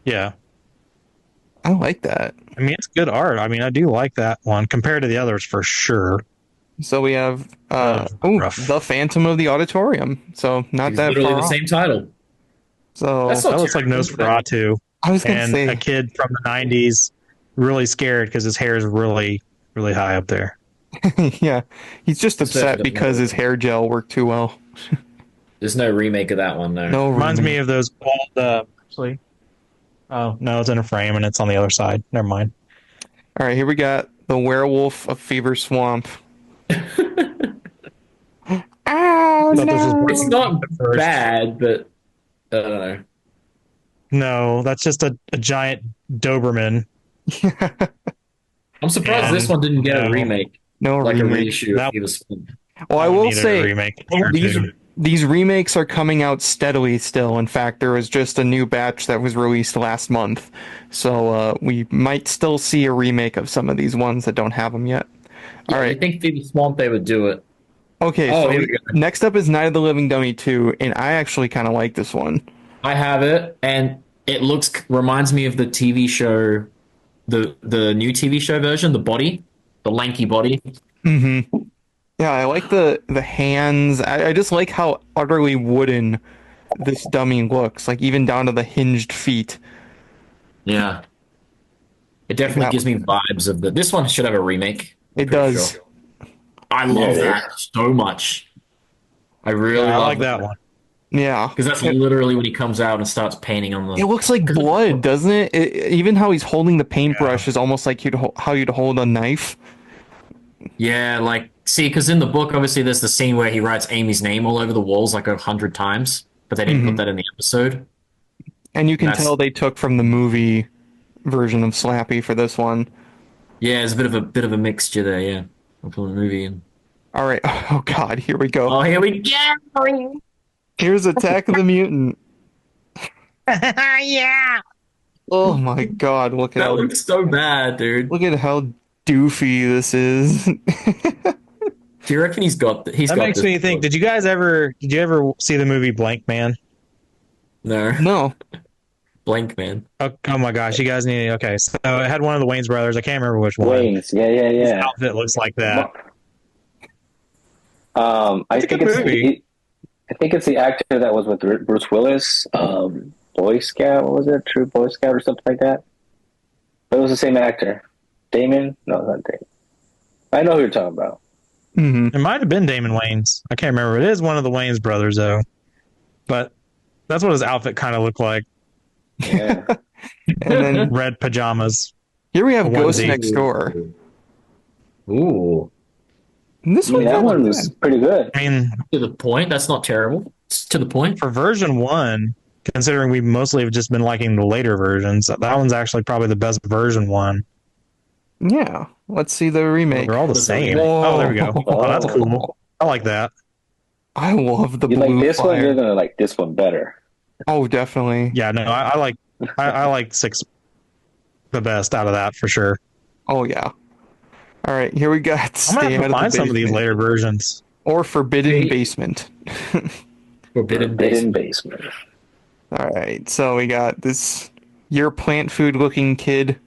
Yeah. I like that. I mean, it's good art. I mean, I do like that one compared to the others for sure. So we have rough. The Phantom of the Auditorium. So not It's that literally far the off. same title. So That's That looks like Nosferatu, I was gonna and say a kid from the '90s really scared because his hair is really, really high up there. yeah, he's just upset Especially the because his hair gel worked too well. There's no remake of that one, though. No, Reminds remake. me of those old. Actually, oh no, it's in a frame and it's on the other side. Never mind. All right, here we got the Werewolf of Fever Swamp. Oh Thought this was no! It's not the first. bad, but I don't know. No, that's just a giant Doberman. I'm surprised And this one didn't get no. a remake, No like a remake. reissue. That- He was Well, I Don't will need a say remake. these remakes are coming out steadily still. In fact, there was just a new batch that was released last month. So we might still see a remake of some of these ones that don't have them yet. All I right. think through the swamp they would do it. Okay, Oh, so here we go. next up is Night of the Living Dummy 2, and I actually kind of like this one. I have it, and it reminds me of the TV show, the new TV show version, the lanky body. Mm-hmm. Yeah, I like the hands. I just like how utterly wooden this dummy looks, like even down to the hinged feet. Yeah, it definitely Yeah. gives me vibes of the. This one should have a remake. I'm It pretty does. sure. I love Yeah, it that so much. I really I love like that one. Yeah. because that's literally when he comes out and starts painting on the. It looks like blood, doesn't it? Even how he's holding the paintbrush is almost like how you'd hold a knife. Yeah, like see, because in the book, obviously, there's the scene where he writes Amy's name all over the walls like 100 times, but they didn't put that in the episode. And you can That's- tell they took from the movie version of Slappy for this one. Yeah, there's a bit of a mixture there. Yeah, from the movie. And... All right. Oh God, here we go. Oh, here we go. Here's Attack of the Mutant. Oh my god, That looks so bad, dude. look at how doofy this is. Do you reckon he's got That makes this me think. book? Did you ever see the movie Blank Man? No. No. Blank Man. Oh my gosh, you guys need. Okay, so it had one of the Wayans brothers. I can't remember which one. Wayne's, yeah. His outfit looks like that. I think it's the actor that was with Bruce Willis, Boy Scout. What was it? True Boy Scout or something like that. But it was the same actor. Damon? No, not Damon. I know who you're talking about. It might have been Damon Wayans. I can't remember. It is one of the Wayans brothers, though. But that's what his outfit kind of looked like. Yeah. And then Red pajamas. here we have A Ghost onesie. Next Door. Ooh. And this one, That one was pretty good. I mean, To the point. That's not terrible. It's to the point. for version 1, considering we mostly have just been liking the later versions, that one's actually probably the best version 1. yeah. Let's see the remake. They're all the same. Whoa. Oh, there we go. Oh, that's cool. I like that. I love the You blue like this one? fire. You're gonna like this one better. Oh, definitely. Yeah, no, I like 6 the best out of that for sure. Oh, yeah. All right, here we got I'm gonna Stay have Out to of find the some of these Basement. later versions. Or Forbidden Basement. Forbidden Forbidden Basement. basement. All right, so we got this your plant food looking kid.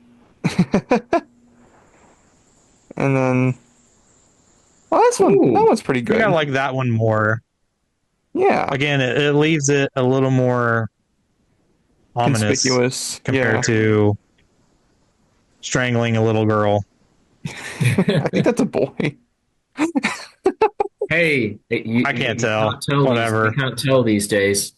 And then that one's pretty I good. think I like that one more. Yeah. Again, it leaves it a little more ominous Conspicuous. compared to strangling a little girl. I think that's a boy. Hey, I can't tell. Can't tell Whatever. You can't tell these days.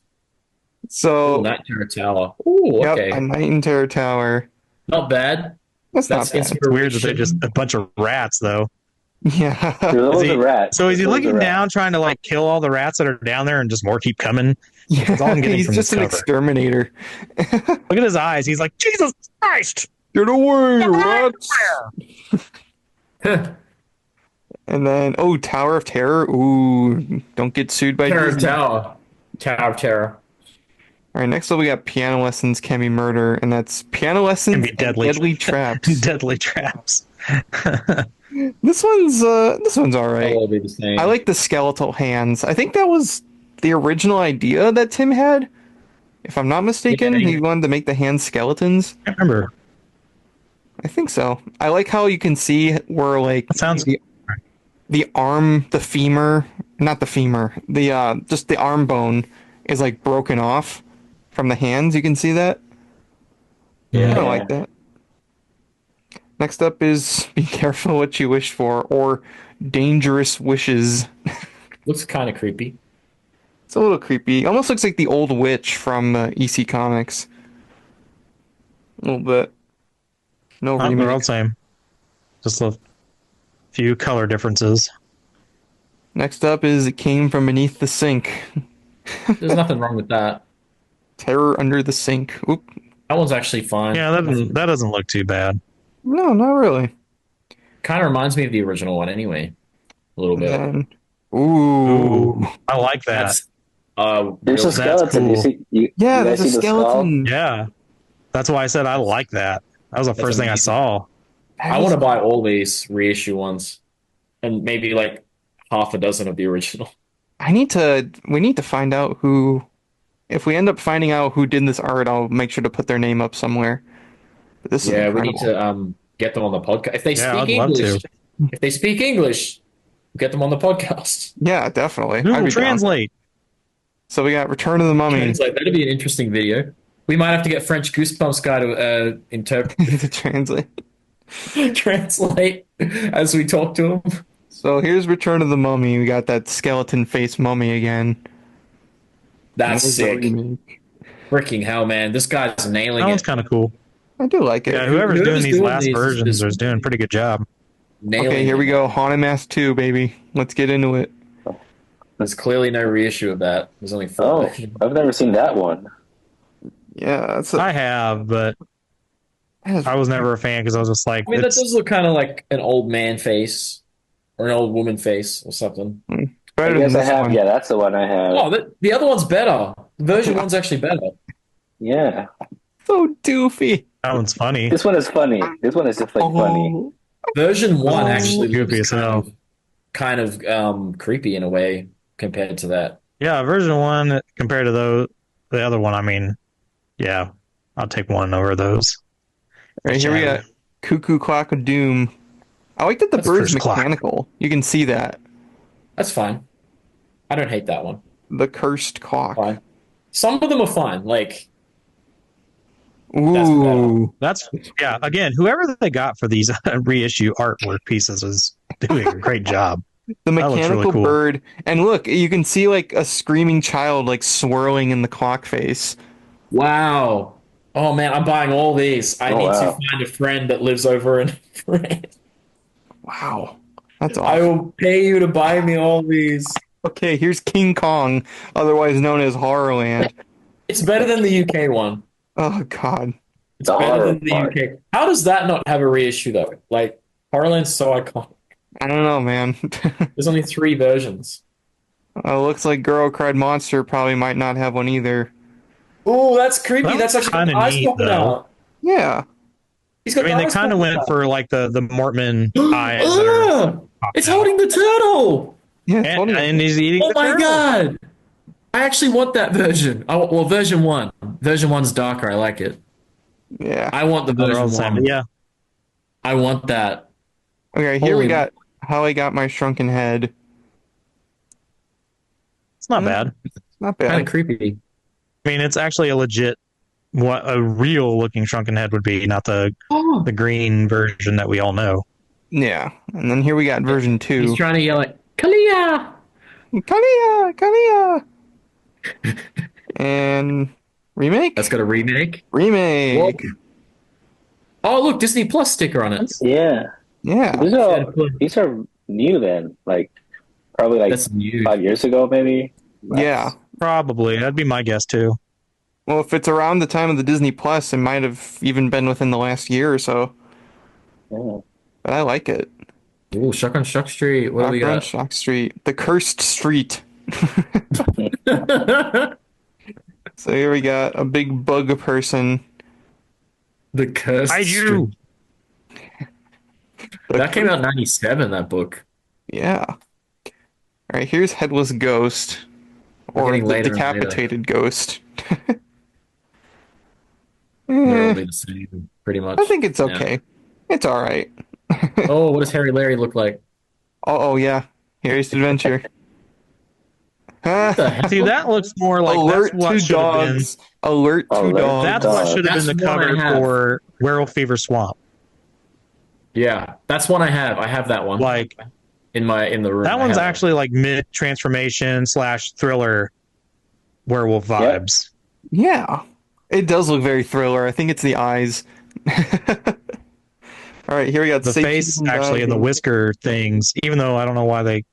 So, Oh, Night Terror Tower. Ooh, yep, okay. A Night in Terror Tower. Not bad. That's not That's bad. It's weird that they're just a bunch of rats, though. Yeah. Those are rats. So is he Those are looking rats. down, trying to like kill all the rats that are down there, and just more keep coming? That's all I'm getting He's from just this an cover. exterminator. Look at his eyes. He's like, Jesus Christ! Get away, rats! And then, Tower of Terror. Ooh, don't get sued by Terror Disney. Tower. Tower of Terror. All right, next up we got Piano Lessons Can Be Murder, and that's Piano Lessons Can Be and Deadly. Deadly Traps. Deadly traps. This one's all right. They'll all be the same. I like the skeletal hands. I think that was the original idea that Tim had. If I'm not mistaken, Yeah, he wanted to make the hands skeletons. I remember. I think so. I like how you can see where like That sounds the arm, the femur, not the femur, the just the arm bone is like broken off from the hands. You can see that. Yeah. I like that. Next up is Be Careful What You Wish For, or Dangerous Wishes. Looks kind of creepy. It's a little creepy. Almost looks like the old witch from EC Comics. A little bit. No they're all remake. the same. Just a few color differences. Next up is It Came From Beneath the Sink. There's nothing wrong with that. Terror Under the Sink. Oop. That one's actually fine. Yeah, that doesn't look too bad. No, not really. Kind of reminds me of the original one anyway. A little bit. And, ooh. I like that. That's There's a real- skeleton. cool. You see, you Yeah, guys there's a see the skull? skeleton. Yeah. That's why I said I like that. That was the That's first thing I amazing. saw. I want to buy all these reissue ones, and maybe like half a dozen of the original. We need to find out who. If we end up finding out who did this art, I'll make sure to put their name up somewhere. But this is Yeah, we incredible. need to get them on the podcast. If they Yeah, speak I'd love English, if they speak English, get them on the podcast. Yeah, definitely. I'd Google be down. Translate. So we got Return of the Mummy Translate. That'd be an interesting video. We might have to get French Goosebumps guy to interpret, to translate. translate as we talk to him. So here's Return of the Mummy. We got that skeleton face mummy again. That's That was the sick. remake. Freaking hell, man! This guy's nailing That one's it. kind of cool. I do like it. Yeah, whoever's doing these last these versions is doing a pretty good job. Nailing Okay, here it. we go. Haunted Mask 2, baby. Let's get into it. There's clearly no reissue of that. There's only Oh, 4. I've never seen that one. Yeah, that's I have, but I was never a fan because I was just like, I mean, that it's- does look kind of like an old man face or an old woman face or something. I better guess than I this have. one. Yeah, that's the one I have. Oh, the other one's better. The version one's actually better. Yeah. So doofy. That one's funny. This one is funny. This one is just like funny. Version 1 actually Goofy looks as hell. kind of creepy in a way compared to that. Yeah, version 1 compared to the other one, I mean, yeah, I'll take one over those. All right, here we got Cuckoo Clock of Doom. I like that the That's bird's Cursed Clock. mechanical. You can see that. That's fine. I don't hate that one. The cursed clock. Fine. Some of them are fine. Like, Ooh. That's yeah. Again, whoever they got for these reissue artwork pieces is doing a great job. The That looks really mechanical cool. bird. And look, you can see like a screaming child like swirling in the clock face. wow. Oh man, I'm buying all these. I Oh, need wow. to find a friend that lives over in France. Wow. That's I awesome. will pay you to buy me all these. Okay, here's King Kong, otherwise known as Horrorland. It's better than the UK one. Oh god. It's The better horror than the part. UK. How does that not have a reissue though? Like, Horrorland's so iconic. I don't know, man. There's only 3 versions. Looks like Girl Cried Monster probably might not have one either. Oh, that's creepy. That That's looks actually kinda eyes neat, popping though. out. Yeah. He's I got mean, they eyes kind of popping went out. for like the Mortman eyes. That are It's holding the turtle. Yeah, and he's eating. Oh the my turtle. god! I actually want that version. Well, version 1. Version 1's darker. I like it. yeah. I want the They're all version the same. 1. Yeah, I want that. Okay, here we Holy- got How I Got My Shrunken Head. it's not bad. Not Kind bad. of creepy. I mean, it's actually a legit, what a real looking shrunken head would be, not the Oh, green version that we all know. Yeah. And then here we got version he's 2. trying to yell at Kalia. Kalia! Kalia! And remake? That's got a remake. Remake. Oh, look, Disney Plus sticker on it. Yeah. Yeah. These are new then. Like, probably like That's new. 5 years ago, maybe. Yeah. Probably, that'd be my guess too. Well, if it's around the time of the Disney Plus, it might have even been within the last year or so. Yeah. But I like it. Ooh, Shuck on Shuck Street. What do we Rock on got? Shock Street. The Cursed Street. So here we got a big bug person. The Cursed I do. Street. That came out in 97, that book. Yeah. All right, here's Headless Ghost. We're Or getting the later and Decapitated Ghost. They're all Eh, the same, pretty much. I think it's Yeah. okay. It's all right. Oh, what does Harry Larry look like? Oh, yeah. Here's Adventure. See, that looks more like Alert that's what to should have been. dogs. Alert to Alert to dogs. That's what should have That's been the one I cover have. for Werewolf Fever Swamp. Yeah, that's one I have. I have that one. Like in the room. that I one's have actually like mid transformation / thriller werewolf vibes. Yeah. It does look very thriller. I think it's the eyes. All right, here we got The Satan face actually and the Diving. whisker things. Even though I don't know why they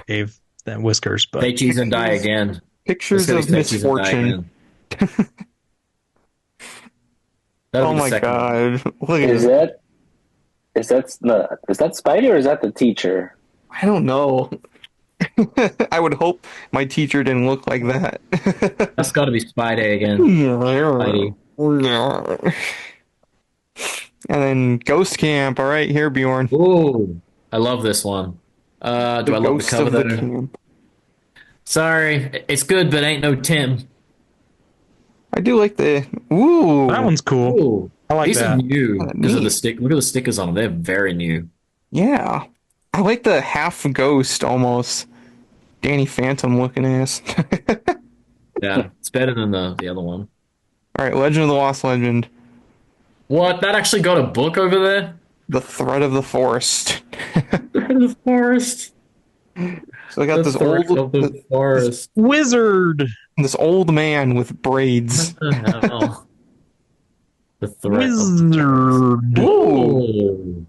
gave them whiskers, but Say cheese and die again. Pictures Let's of go to Say Cheese and Die Misfortune. again. That'll Oh be the my second one. god. Look at Is it. is that Spidey or is that the teacher? I don't know. I would hope my teacher didn't look like that. That's got to be Spidey again. Spidey. And then Ghost Camp. All right, here, Bjorn. Ooh, I love this one. Do I love the Ghost cover of the though? camp. Sorry, it's good, but ain't no Tim. I do like the. Ooh. that one's cool. Ooh, I like these are that. new. Because of the Neat. stick. Look at the stickers on them. They're very new. Yeah. I like the half ghost almost. Danny Phantom looking ass. Yeah, it's better than the other one. All right, Legend of the Lost Legend. What? That actually got a book over there? The Threat of the Forest. The forest. So I got this Threat old of the forest. Wizard. this old man with braids. What the hell? The threat. Wizard. Ooh.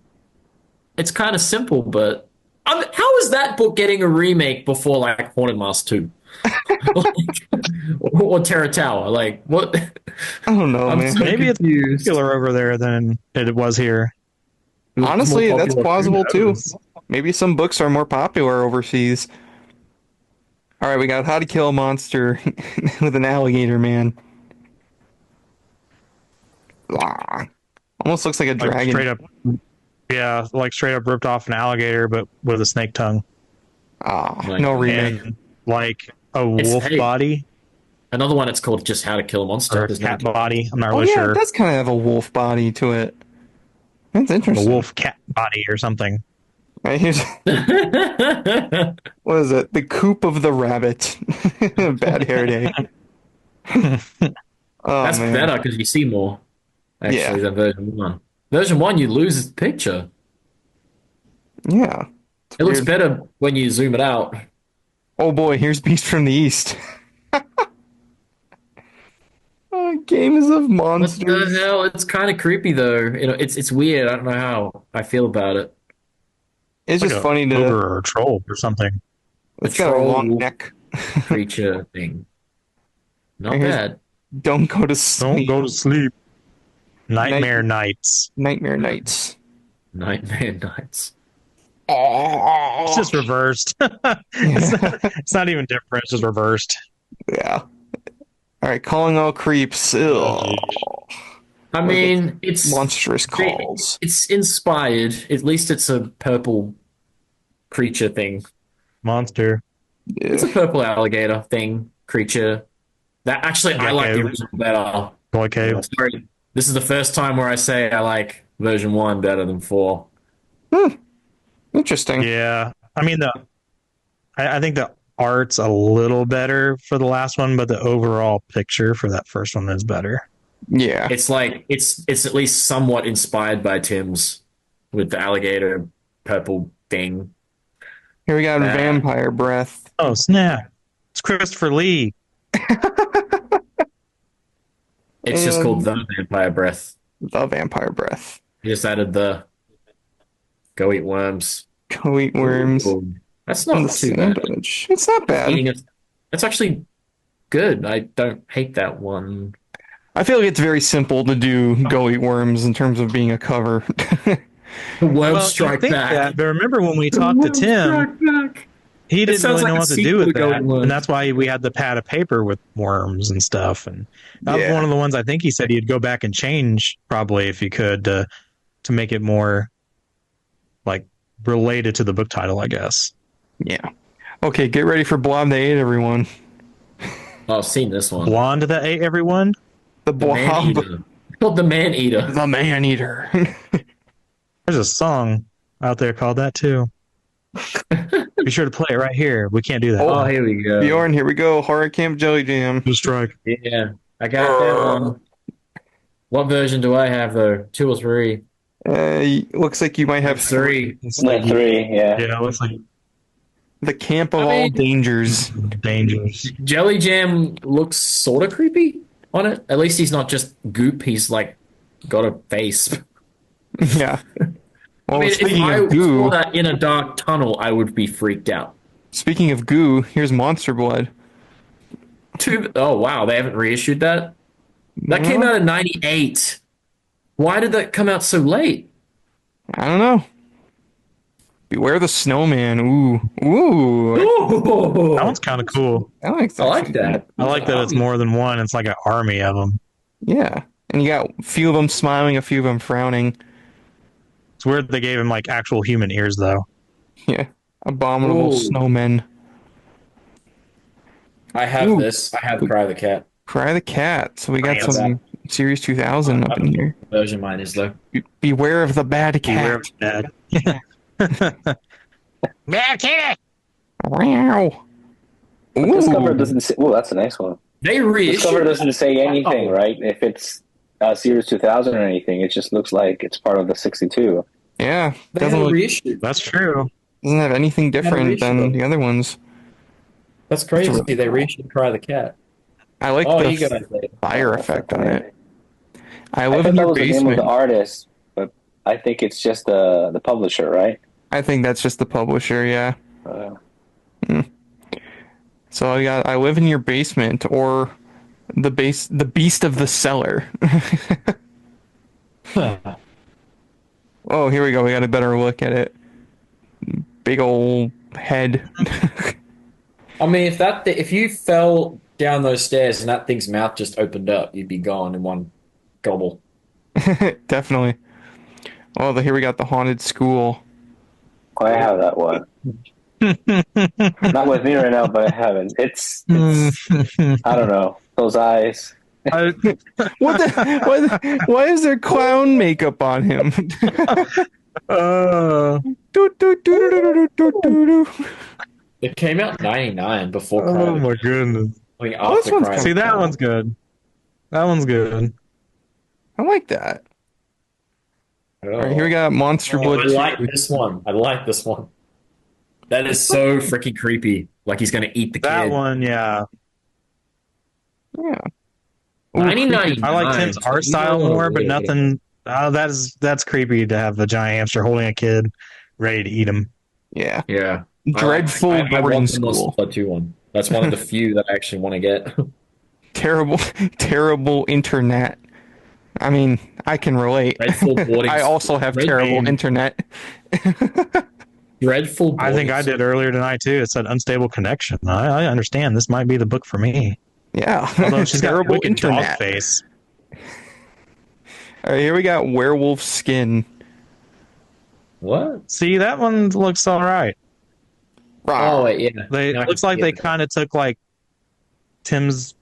It's kind of simple, but how is that book getting a remake before like Haunted Mask 2? Or Terror Tower? Like what? I don't know, I'm man. so Maybe it's confused. popular over there than it was here. Honestly, More that's popular. plausible Who too. knows? Maybe some books are more popular overseas. All right, we got How to Kill a Monster with an Alligator Man. Ah, almost looks like a Like dragon. straight up, yeah, like straight up ripped off an alligator, but with a snake tongue. Ah, Like, no remake. And like a wolf hey, body another one. It's called Just How to Kill a Monster. or a There's cat no body. I'm not Oh really yeah, it sure. does kind of have a wolf body to it. That's A interesting. wolf cat body or something. Right, here's what is it? The coop of the rabbit. Bad hair day. Oh That's man. better because you see more actually Yeah. than version one. Version one, you lose the picture. Yeah. It looks Weird. better when you zoom it out. Oh boy, here's Beast from the East. Games of What monsters. the hell? It's kind of creepy though. You know, it's weird. I don't know how I feel about it. It's Like just a funny to. ogre or a troll or something. It's got a troll long wolf neck. creature thing. Not Here's- bad. Don't go to Don't sleep. go to sleep. Nightmare nights. Nightmare nights. Nightmare Nights. It's just reversed. It's not even different. It's just reversed. Yeah. All right, calling all creeps. Ugh. I mean, it's Monstrous calls. it's inspired. At least it's a purple creature thing. Monster. It's a purple alligator thing, creature. That actually, I like the Gecko. original better. Boy cave. Sorry, this is the first time where I say I like version one better than four. Interesting. Yeah. I mean, I think the art's a little better for the last one, but the overall picture for that first one is better. Yeah. It's like it's at least somewhat inspired by Tim's with the alligator purple thing. Here we got vampire breath. Oh, snap. It's Christopher Lee. It's just called the Vampire Breath. The vampire breath. He just added the go eat worms. Go eat worms. Ooh, that's On not the too bad. sandwich. It's not bad. Eating it. It's actually good. I don't hate that one. I feel like it's very simple to do go eat worms in terms of being a cover. The worms Well, strike I think back. that, but remember when we talked to Tim, he didn't sounds really like know a what to do sequel with to Go that, Eat Worms. and that's why we had the pad of paper with worms and stuff. And that was Yeah. one of the ones I think he said he'd go back and change probably if he could to make it more like related to the book title, I guess. Yeah. Okay, get ready for Blob They Ate Everyone. Oh, I've seen this one. Blonde that ate everyone. The The Man Blob. Eater. It's called the Man Eater. The Man Eater. There's a song out there called that too. Be sure to play it right here. We can't do that. Oh, here we go. Bjorn, here we go. Horror Camp Jelly Jam. The strike. Yeah, I got that one. What version do I have though? 2 or 3? Looks like you might have 3. It's like, Three, yeah. yeah, it looks like The Camp of I All mean- Dangers. dangerous. Jelly Jam looks sort of creepy on it. At least he's not just goop. He's like got a face. Yeah. Well, I mean, if speaking I of goo, saw that in a dark tunnel, I would be freaked out. speaking of goo, here's Monster Blood. Oh wow, they haven't reissued that. That came out in '98. Why did that come out so late? I don't know. Beware the Snowman. Ooh. Ooh. That one's kind of cool. I like that. I like that. I like that it's more than one. It's like an army of them. Yeah. And you got a few of them smiling, a few of them frowning. It's weird they gave him like actual human ears though. Yeah. Abominable Ooh. snowmen. I have Ooh. this. I have Cry the Cat. Cry the Cat. So we got Yes. some Series 2000 up in here. Version mine is though. Beware of the bad Beware cat. of bad. Bad kitty. Wow. This cover Ooh. doesn't say. Oh, that's a nice one. They This cover reissued. doesn't say anything, Oh. right? If it's Series 2000 or anything, it just looks like it's part of the 62. Yeah. They Doesn't haven't look, reissued. That's true. doesn't have anything different reissued than them. the other ones. That's crazy. They reissued Cry the Cat. I like Oh, the you guys. fire effect on it. I I live thought in that your was the name of basement. the artist, but I think it's just the publisher, right? I think that's just the publisher, yeah. So I live in your basement, or the beast of the cellar. Oh, here we go. We got a better look at it. Big old head. I mean, if you fell down those stairs and that thing's mouth just opened up, you'd be gone in one gobble. Definitely. Oh, here we got the haunted school. Oh, I have that one. Not with me right now, but I haven't. It's I don't know. Those eyes. Why is there clown makeup on him? It came out in 99 before Oh Crying. my goodness. I mean, Oh, this after one's Crying. See, that one's good. That one's good. I like that. Oh. All right, here we got Monster I Blood. like this one. I like this one. That is so freaking creepy. Like he's gonna eat the That kid. one, yeah. Yeah. 1999. I like Tim's art style more, but nothing. That's creepy to have a giant hamster holding a kid, ready to eat him. Yeah. Yeah. Dreadful I boarding want the Monster school. Blood 2 one. That's one of the few that I actually want to get. Terrible internet. I mean, I can relate. Dreadful boarding I also have terrible internet. Dreadful. I think I did earlier tonight too. It said unstable connection. I understand. This might be the book for me. Yeah. Although she's got a terrible wicked dog internet. face. All right, here we got werewolf skin. What? See, that one looks all right. Oh, wait, yeah. They No, I looks can like see they it. kind of took like Tim's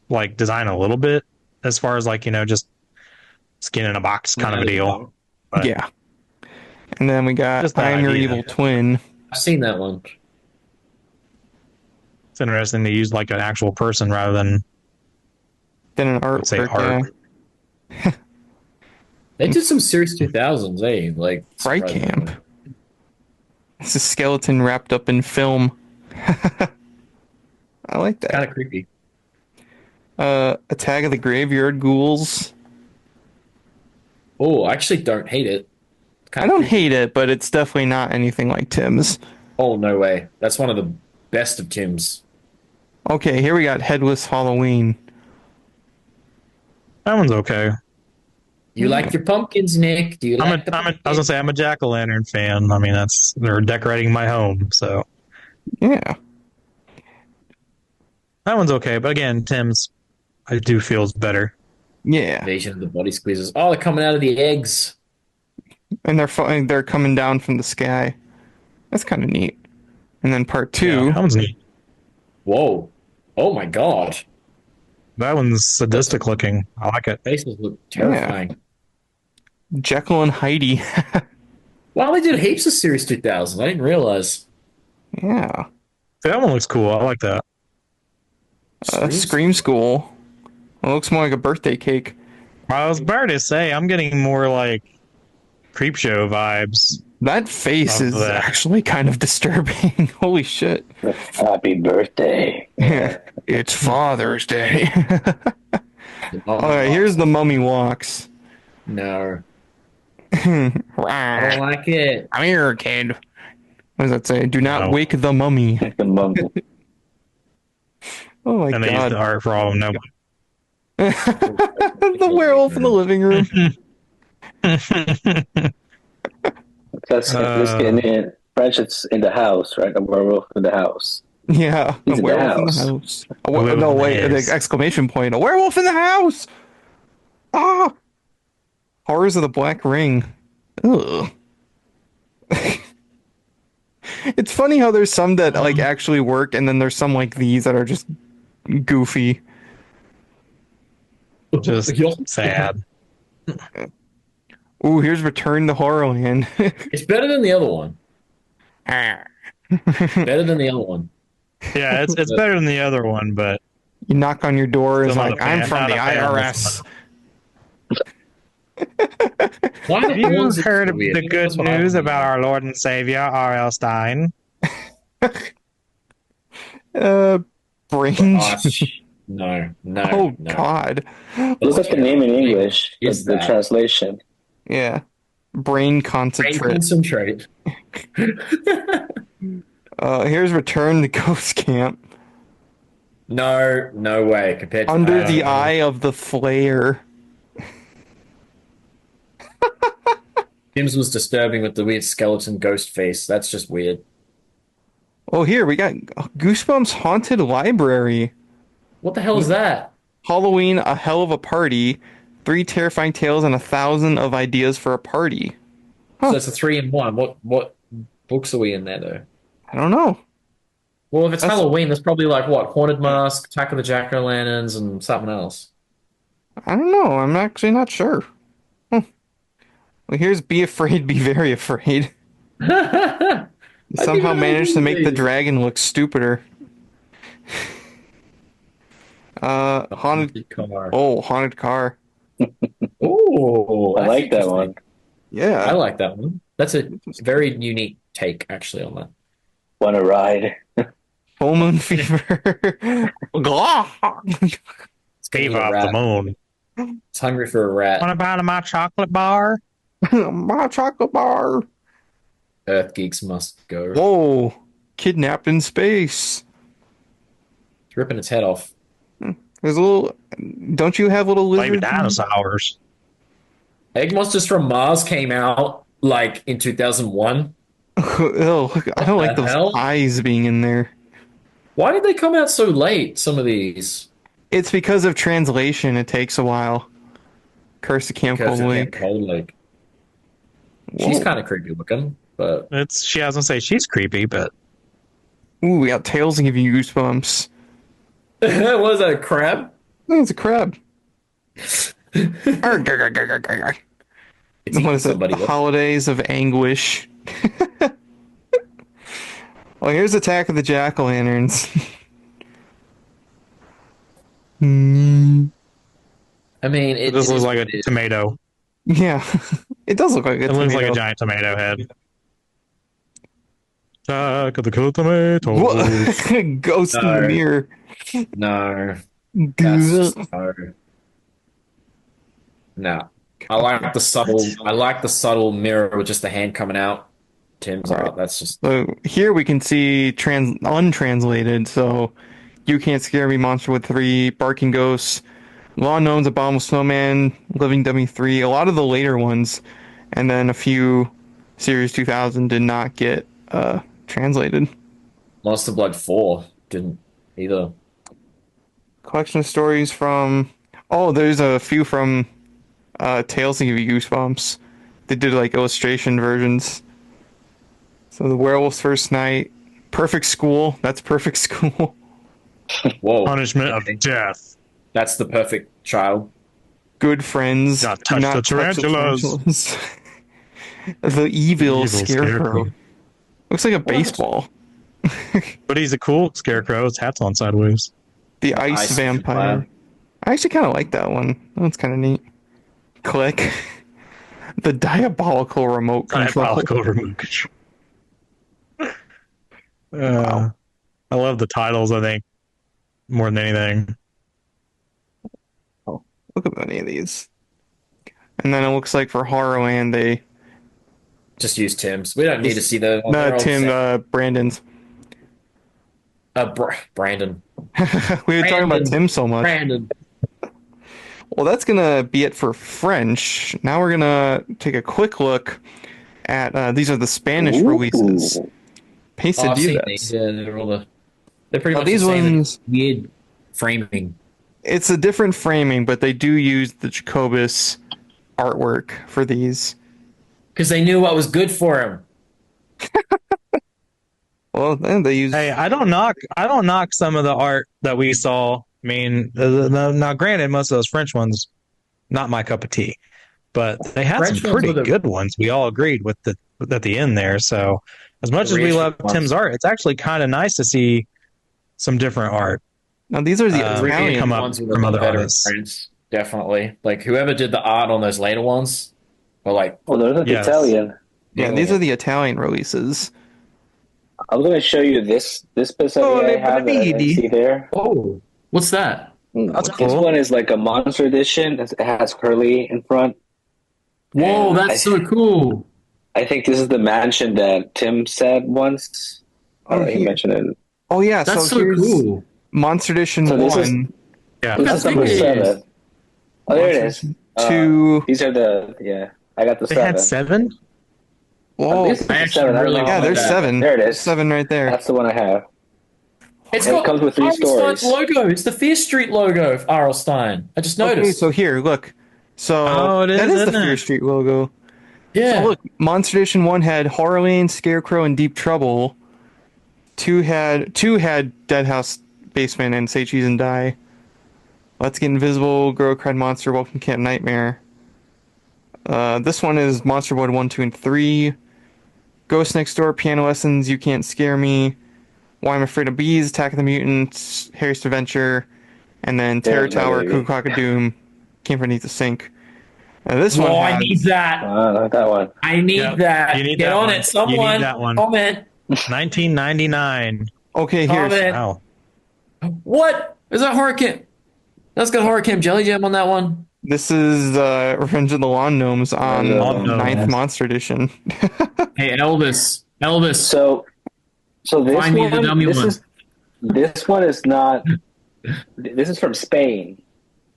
like design a little bit as far as like just skin in a box kind of a deal. But Yeah. And then we got Just that I Am Your idea. Evil Twin. I've seen that one. it's interesting to use like an actual person rather than Then an let's say artwork. art. They did some Series 2000s, eh? Like Fright surprisingly. Camp. It's a skeleton wrapped up in film. I like that. Kind of creepy. Attack of the Graveyard Ghouls. Oh, I actually don't hate it. I don't hate it, but it's definitely not anything like Tim's. Oh, no way. That's one of the best of Tim's. Okay, here we got Headless Halloween. That one's okay. You like your pumpkins, Nick? Do you like the I was gonna say I'm a jack-o'-lantern fan. I mean, they're decorating my home, so Yeah. that one's okay. But again, Tim's I do feel is better. Yeah. Invasion of the Body Squeezers? Oh, they're coming out of the eggs. And they're coming down from the sky. That's kind of neat. And then part 2. Yeah, that one's neat. Whoa. Oh my god. That one's sadistic looking. I like it. Faces look terrifying. Jekyll and Heidi. Wow, they did heaps of Series 2000. I didn't realize. Yeah. That one looks cool. I like that. Scream School. It looks more like a birthday cake. I was about to say I'm getting more like Creepshow vibes. That face Of is that. actually kind of disturbing. Holy shit. Happy birthday. It's Father's Day. Oh, All right, here's the mummy walks. No. I don't like it. I'm here, kid. What does that say? Do not No. wake the mummy. The mumble. Oh my And they use god. the art for all of them. No. The werewolf in the living room. That's this getting in French. It's in the house, right? A werewolf in the house. Yeah, He's a in the werewolf in the house. house. werewolf No, in the wait, an house. exclamation point. A werewolf in the house! Ah! Horrors of the Black Ring. Ugh. It's funny how there's some that like actually work, and then there's some like these that are just goofy. Just sad. Ooh, here's Return to Horrorland. It's better than the other one. Better than the other one. Yeah, it's better than the other one, but You knock on your door, it's Still not like, a fan- I'm from not the a fan of IRS. this Why are have the you ones that heard are of weird? the good That's what I news want. about our Lord and Savior R.L. Stein? Brain. No. Oh, no. God. Look at the name in English. Is the that? translation. Yeah. Brain Brain concentrate. concentrate. Here's Return to Ghost Camp. No way. Compared to Under I the don't know. Eye of the Flayer. Tim's was disturbing with the weird skeleton ghost face. That's just weird. Oh, here we got Goosebumps Haunted Library. What the hell is that? Halloween, A Hell of a Party. 3 terrifying tales and 1,000 of ideas for a party. So it's a 3-in-1. What books are we in there though? I don't know. Well, if it's That's- Halloween, there's probably like what? Haunted Mask, Attack of the Jack-O'-Lanterns, and something else. I don't know. I'm actually not sure. Well, here's Be Afraid, Be Very Afraid. Somehow managed to make the dragon look stupider. Haunted car. Oh, haunted car. Oh, I like that one. Yeah. I like that one. That's a very unique take, actually, on that. Want to ride? Full moon fever. It's Gave off the moon. It's hungry for a rat. Want to buy my chocolate bar? My chocolate bar. Earth geeks must go. Whoa. Kidnapped in space. It's ripping its head off. There's a little. Don't you have little Baby lizards? dinosaurs. Egg Monsters from Mars came out like in 2001. Ew, I don't like the those hell? eyes being in there. Why did they come out so late, some of these? It's because of translation. It takes a while. Curse of Camp Because Cold of Lake. Cold Lake. She's kind of creepy looking, but She has to say she's creepy, but Ooh, we got tails to give you goosebumps. what is that, a crab? Oh, it's a crab. It's What is it? somebody. Holidays of Anguish. Well, here's Attack of the Jack-O'-Lanterns. I mean, it just looks like a tomato. Yeah, it does look like It looks like a giant tomato head. Attack of the killer tomato. Ghost in the No. mirror. No. That's just, no. No. I like the subtle mirror with just the hand coming out. Tim's Right. out. That's just So here we can see untranslated. So You Can't Scare Me, Monster with 3, Barking Ghosts, Law Gnomes, Abominable Snowman, Living Dummy 3, a lot of the later ones, and then a few Series 2000 did not get translated. Monster Blood 4 didn't either. Collection of stories from... Oh, there's a few from Tales to Give You Goosebumps. They did like illustration versions. So The Werewolf's First Night, Perfect School. That's Perfect School. Whoa. Punishment of death. That's the perfect child. Good Friends. Not Do touch the tarantulas. tarantulas. The Evil Scarecrow. Looks like a baseball. But he's a cool scarecrow. His hat's on sideways. The Ice Vampire. I actually kind of like that one. That's kind of neat. Click. The Diabolical Remote Control. Diabolical remote control. I love the titles, I think, more than anything. Oh, look at any of these. And then it looks like for Horrorland, they... Just use Tim's. We don't need to see the... Brandon's. Brandon. We were talking about Tim so much. Brandon. Well, that's going to be it for French. Now we're going to take a quick look at... these are the Spanish releases. Oh, I've seen these. Pesaditas. Yeah, they're pretty much These the same. ones... Weird framing. It's a different framing, but they do use the Jacobus artwork for these. Because they knew what was good for him. Well, then they use... Hey, I don't knock some of the art that we saw. I mean, now granted, most of those French ones, not my cup of tea, but they had French some ones pretty were the- good ones. We all agreed with at the end there. So as much as we love ones. Tim's art, it's actually kind of nice to see some different art. Now, these are the really Italian come up Ones were from the other better artists. prints, definitely. Like whoever did the art on those later ones, were like, Oh, they're the Yes. Italian. Yeah, these are the Italian releases. I was going to show you this specific I have that I didn't see there. oh, what's that? That's This cool. one is like a monster edition. It has Curly in front. Whoa, And that's so cool. I think this is the mansion that Tim said once. He mentioned it. Oh, yeah, That's so here's cool. Monster Edition So this is- 1. Yeah. This is number big it 7. Oh, there it is. Two. These are I got the They 7. had 7? Whoa. This is I the actually 7. I don't really know. Yeah, like there's that. 7. There it is. 7 right there. That's the one I have. It's And it got comes with 3 R.L. Stein's stories. logo. It's the Fear Street logo of R.L. Stein. I just noticed. Okay, so here, look. So it is, that is the isn't Fear it? Street logo. Yeah. So look, Monster Edition 1 had Horrorlane, Scarecrow, and Deep Trouble. Two had Deadhouse Basement and Say Cheese and Die. Let's Get Invisible, Girl Cried Monster, Welcome Camp Nightmare. This one is Monster Boy 1, 2, and 3. Ghost Next Door, Piano Lessons, You Can't Scare Me. Why I'm Afraid of Bees, Attack of the Mutants, Harry's Adventure, and then Terror Tower, Cuckoo Doom, Came From Beneath the Sink. This one I need that. I like that one. I need that. You need Get that on one. it, someone. You need that one. Comment. 1999. Okay, here's Comment. Wow. What? Is that Horror Camp? That's got Horror Camp Jelly Jam on that one. this is Revenge of the Lawn Gnomes on Lawn Gnomes. 9th Monster Edition. Hey, Elvis. So this Find me the dummy one. This one is not. This is from Spain,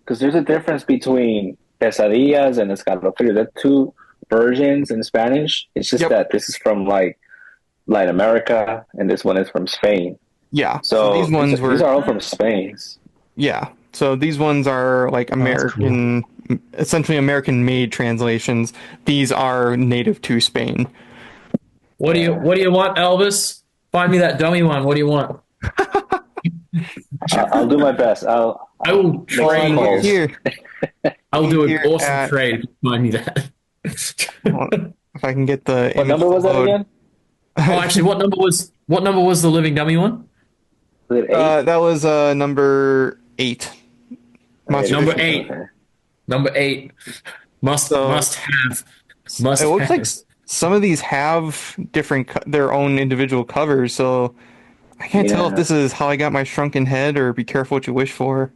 because there's a difference between Pesadillas and Escalofríos. They're two versions in Spanish. It's just that this is from like Latin America, and this one is from Spain. Yeah. So these ones these are all from Spain. Yeah. So these ones are like American, essentially American-made translations. These are native to Spain. What do you want, Elvis? Find me that dummy one. What do you want? I'll do my best. I will trade. calls. Here, I'll do Here an awesome at- trade if you find me that. if I can get the What number was that again? Oh, actually, what number was the living dummy one? Was it 8? That was number 8. Monster Number Edition. 8. Okay. Number 8. Must have. Must It looks have. like some of these have different their own individual covers, so I can't tell if Yeah. this is How I Got My Shrunken Head or Be Careful What You Wish For.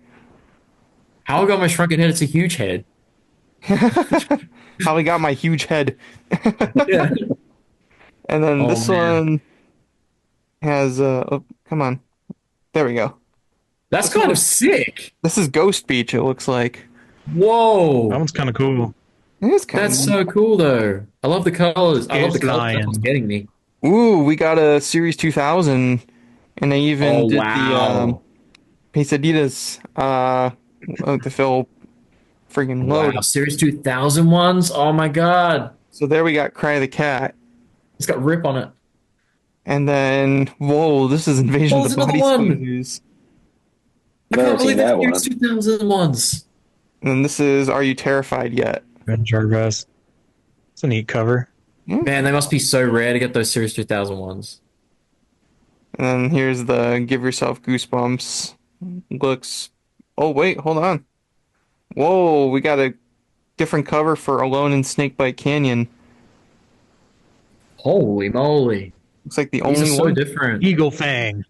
How I got my shrunken head? It's a huge head. How I Got My Huge Head. Yeah. And then Oh, this man. one has oh, come on. There we go. That's kind of sick. This is Ghost Beach, it looks like. Whoa. That one's kind of cool. It is kind That's of so cool, though. I love the colors. I love the Here's colors. Lion. It's getting me. Ooh, we got a Series 2000, and they even Oh, did wow. the Quesadillas to fill friggin' load. Wow. Series 2000 ones. Oh my god. So there we got Cry the Cat. It's got Rip on it. And then, whoa, this is Invasion Oh, of the there's Body another one. Spoons. I Never can't believe seen that it's one. Series 2000 ones. And then this is Are You Terrified Yet? Ben Jarvis. It's a neat cover. Man, they must be so rare to get those Series 2000 ones. And then here's the Give Yourself Goosebumps. Looks. Oh, wait, hold on. Whoa, we got a different cover for Alone in Snakebite Canyon. Holy moly. Looks like the These are only so one. different. Eagle Fang.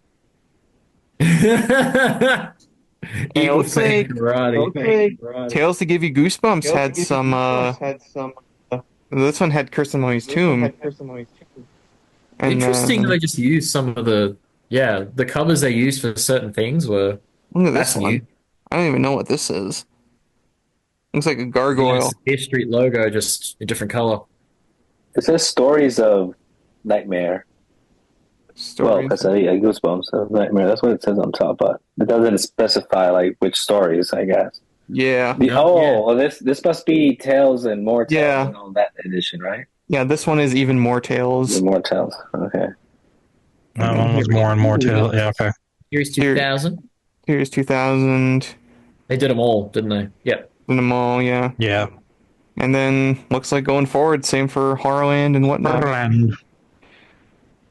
Eagle looks like- karate. Tales to Give You Goosebumps had some. This one had Kirsten Moy's Tomb. And, Interesting they just used some of the covers they used for certain things were Look at this that's one. new. I don't even know what this is. Looks like a gargoyle. Fear Street logo, just a different color. It says Stories of Nightmare. Stories. Well, Pesadilla, Goosebumps of Nightmare. That's what it says on top, but it doesn't specify like which stories, I guess. Yeah. Well, this must be Tales and More Tales Yeah. and all that edition, right? Yeah, this one is even more tales. More Tales. Okay. That one was more and more tail. Yeah, okay. Series 2000. Here's 2000. They did them all, didn't they? Yep. In the mall, yeah. Yeah. And then looks like going forward, same for Horrorland and whatnot. Borderland.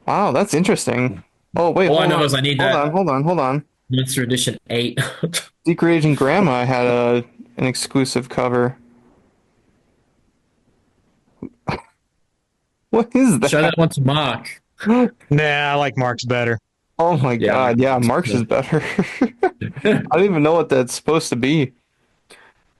Wow, that's interesting. Oh, wait. All I hold know on. is I need hold that. on, hold on. Monster Edition 8. Secret Agent Grandma had an exclusive cover. What is that? Show that one to Mark. Nah, I like Mark's better. Oh my Yeah. god, yeah, Mark's is better. I don't even know what that's supposed to be.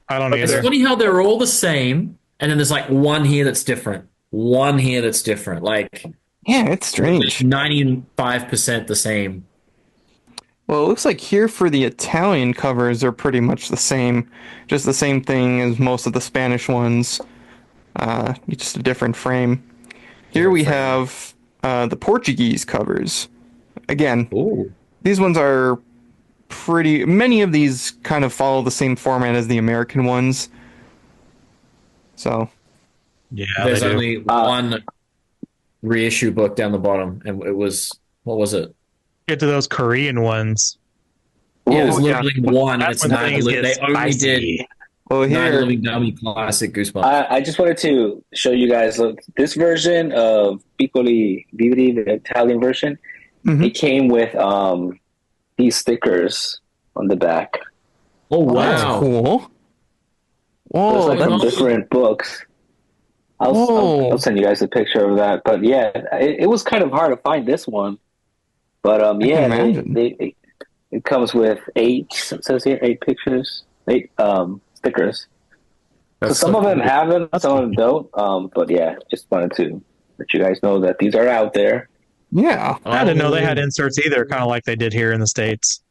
I don't It's either. funny how they're all the same, and then there's like one here that's different. One here that's different. Like Yeah, it's strange. 95% the same. Well, it looks like here for the Italian covers are pretty much the same. Just the same thing as most of the Spanish ones. Just a different frame. Here we have the Portuguese covers. Again, Ooh. these ones are pretty... Many of these kind of follow the same format as the American ones. So Yeah, There's they do. only one reissue book down the bottom, and it was what was it? Get to those Korean ones. Yeah, it's Ooh, yeah. literally one, and That's it's when not. things get They only did spicy. well, Night of the here, Living Dummy Classic Goosebumps. I just wanted to show you guys this version of Piccoli Vivri, the Italian version. Mhm. It came with these stickers on the back. Oh that's wow! cool. There's Whoa, like that's- different books. Whoa. I'll send you guys a picture of that. But yeah, it was kind of hard to find this one. But yeah, imagine. it comes with it says here 8 pictures, 8 stickers. So That's some so of them cool. have them, some of them don't. But yeah, just wanted to let you guys know that these are out there. Yeah. I didn't know they had Oh, inserts either, kind of like they did here in the States.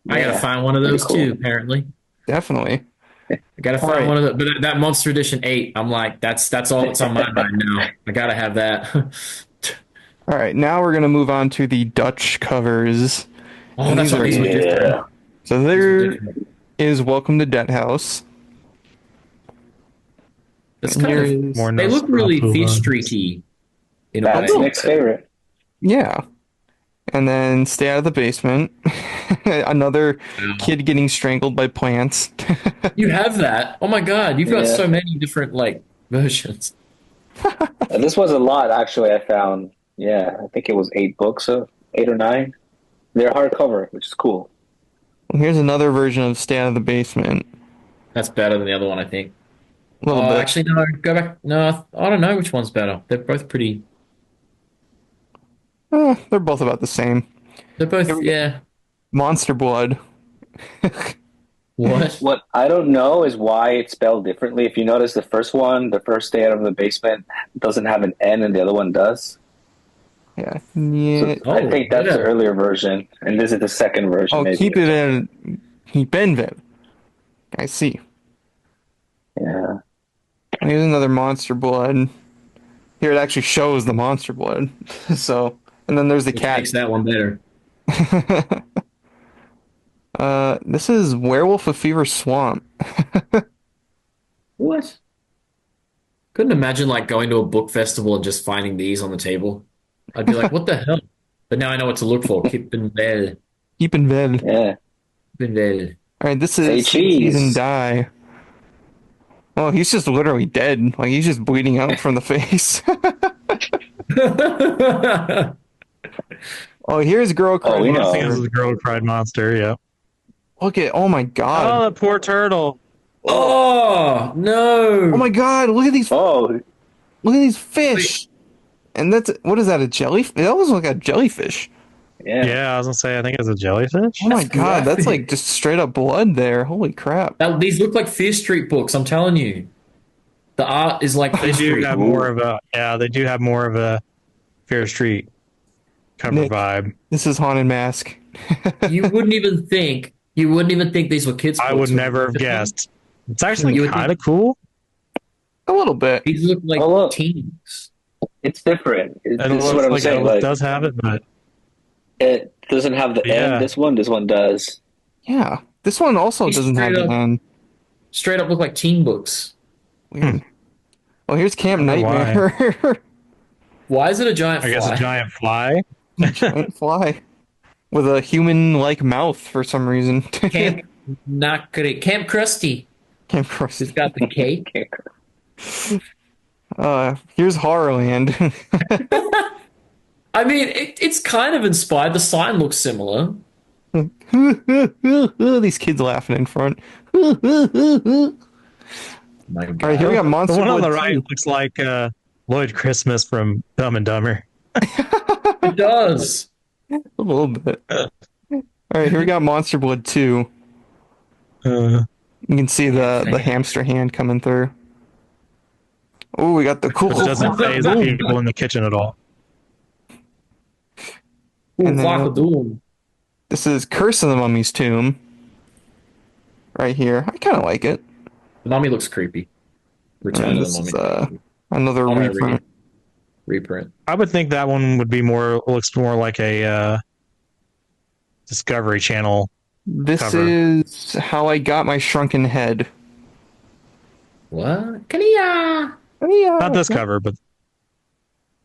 I gotta Yeah, find one of pretty those cool. too. Apparently, Definitely. I gotta find Alright. one of the. But that Monster Edition 8, I'm like, that's all that's on my mind now. I gotta have that. All right, now we're gonna move on to the Dutch covers. Oh, that's what these were Yeah. different. So there is Welcome to Dead House. It's And kind of. here's- More They look really Nosferatu Feast ones. Streety in a That's way. Nick's favorite. Yeah. And then Stay Out of the Basement. Another kid getting strangled by plants. You have that. Oh my god, you've got Yeah. so many different like versions. This was a lot, actually. I found. Yeah, I think it was 8 books, 8 or 9. They're hardcover, which is cool. Here's another version of Stay Out of the Basement. That's better than the other one, I think. A little Oh, bit. actually, no. Go back. No, I don't know which one's better. They're both pretty. They're both about the same. They're both. Yeah. Monster Blood. What? What I don't know is why it's spelled differently. If you notice, the first one, the first Stay Out of the Basement, doesn't have an N, and the other one does. Yeah. Yeah. So I think that's yeah. the earlier version, and this is the second version. Oh, maybe. keep it in. Keep Benvin. I see. Yeah. Here's another Monster Blood. Here it actually shows the Monster Blood. So, and then there's the Which cat. makes that one better. This is Werewolf of Fever Swamp. What? Couldn't imagine like going to a book festival and just finding these on the table. I'd be like, what the hell? But now I know what to look for. Kippenvel. Keeping Ved. Yeah. Kippenvel. All right, this Say is cheese. Season Die. Well, he's just literally dead. Like he's just bleeding out from the face. Oh, here's Girl Cry we know. I think this Monster. is the Girl Who Cried Monster, yeah. Look at, oh my Oh, god. that poor turtle. Oh, no. Oh my god, look at these Oh, fish. And that's, what is that, a jellyfish? That almost like a jellyfish. yeah. Yeah, I was going to say, I think it's a jellyfish. Oh my That's god, that's graphic. like just straight up blood there. Holy crap. These look like Fear Street books, I'm telling you. The art is like They Fear do Street. have more of a, they do have more of a Fair Street cover Nick. vibe. This is Haunted Mask. You wouldn't even think these were kids' I books. would never have guessed. It's actually You would kind of cool. A little bit. These look like Oh, look. teens. It's different. It This looks is what I'm like saying. it Like, does have it, but it doesn't have the Yeah. N. This one does. Yeah. This one also He's doesn't have straight the up- end. Straight up look like teen books. Weird. Oh, here's Camp I wonder why. Nightmare. Why is it a giant I guess fly? a giant fly. Giant fly. With a human-like mouth for some reason. Camp not great. Camp Krusty. Camp Crusty. He's got the cake. Here's Horrorland. I mean, it's kind of inspired. The sign looks similar. These kids laughing in front. All My God. right, here we got The Monster one on the Blood right 2. looks like Lloyd Christmas from Dumb and Dumber. It does. A little bit. All right, here we got Monster Blood 2. Uh, You can see the hamster hand coming through. Oh, we got the cool. which doesn't phase the people in the kitchen at all. Ooh, And then- Flock of Doom. This is Curse of the Mummy's Tomb. Right here. I kind of like it. The mummy looks creepy. Return And of this the is Mummy. another All right, reprint. Reprint. I would think that one would be looks more like a Discovery Channel. This cover. is How I Got My Shrunken Head. What? Kania! Not this cover, but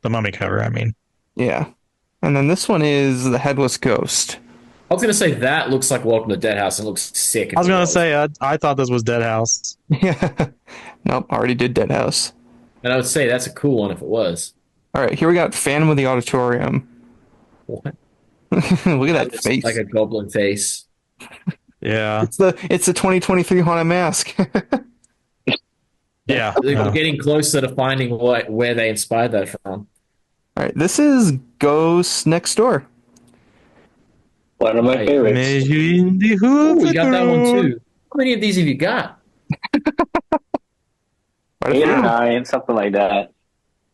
the mummy cover, I mean. Yeah. And then this one is the Headless Ghost. I was gonna say that looks like Welcome to Deadhouse and looks sick. I was going to say, I thought this was Dead House. Yeah. Nope, already did Deadhouse. and I would say that's a cool one if it was. All right, here we got Phantom of the Auditorium. What? Look at that It's face. like a goblin face. Yeah. It's the 2023 Haunted Mask. Yeah. We're No. getting closer to finding where they inspired that from. All right, this is Ghost Next Door. One of my Right. favorites. Oh, we got that one too. How many of these have you got? Quite a 8 or few. 9, something like that.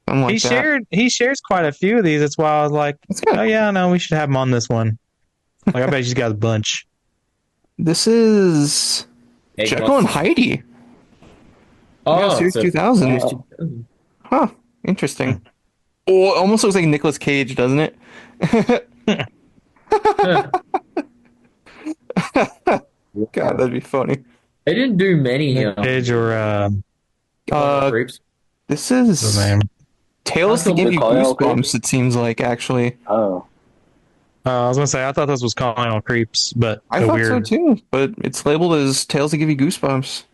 Something like that. He shares quite a few of these. That's why I was like, That's good. oh yeah, no, we should have him on this one. Like I bet he's got a bunch. This is Egg Jekyll and monster. Heidi. Oh, Series so- 2000. Oh. Huh. Interesting. Oh, it almost looks like Nicolas Cage, doesn't it? God, that'd be funny. They didn't do many. Page or Creeps. This what's his is name? Tales to Michael Give You McCoy, Goosebumps, it seems like, actually. Oh. I was gonna say I thought this was Calling All Creeps, but I the thought weird. so too, but it's labeled as Tales to Give You Goosebumps.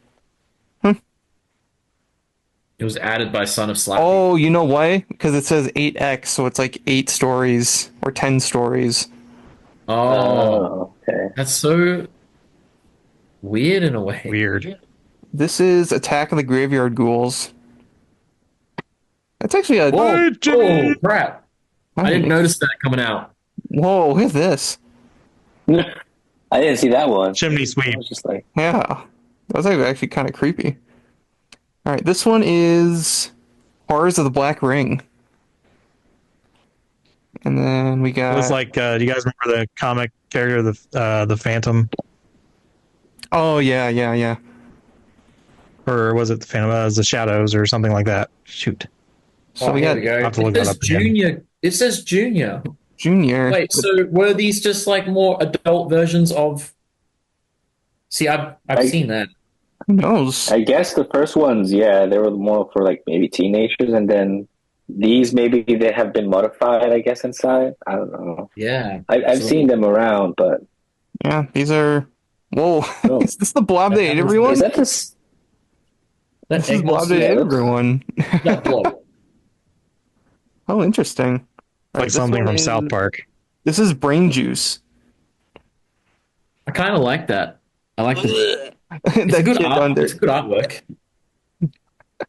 It was added by Son of Slappy. Oh, you know why? Because it says 8X, so it's like 8 stories or 10 stories. Oh, Okay. that's so weird in a way. Weird. This is Attack of the Graveyard Ghouls. That's actually a... Whoa, oh, crap. I didn't Nice. notice that coming out. Whoa, look at this. I didn't see that one. Chimney I sweep. was just like, Yeah, that was actually kind of creepy. All right, this one is Horrors of the Black Ring. And then we It got... was like, do you guys remember the comic character, the Phantom, Oh, yeah. or was it the Phantom? It was the Shadows or something like that. Shoot. So we here got we go. I'll have to It look that says up again. Junior. It says Junior. Junior. Wait, so were these just like more adult versions of? See, I've seen that. Who knows? I guess the first ones, yeah, they were more for like maybe teenagers, and then these maybe they have been modified, I guess, inside. I don't know. Yeah, I've So- seen them around, but Yeah, these are... Whoa, Oh. is this the blob that ate everyone? is that this? that This is egg blob monster, that ate yeah, everyone. that blob. Oh, interesting. All right, Like this something one from is- South Park. This is Brain Juice. I kind of like that. I like the. It's a That good kid art. under It's good artwork.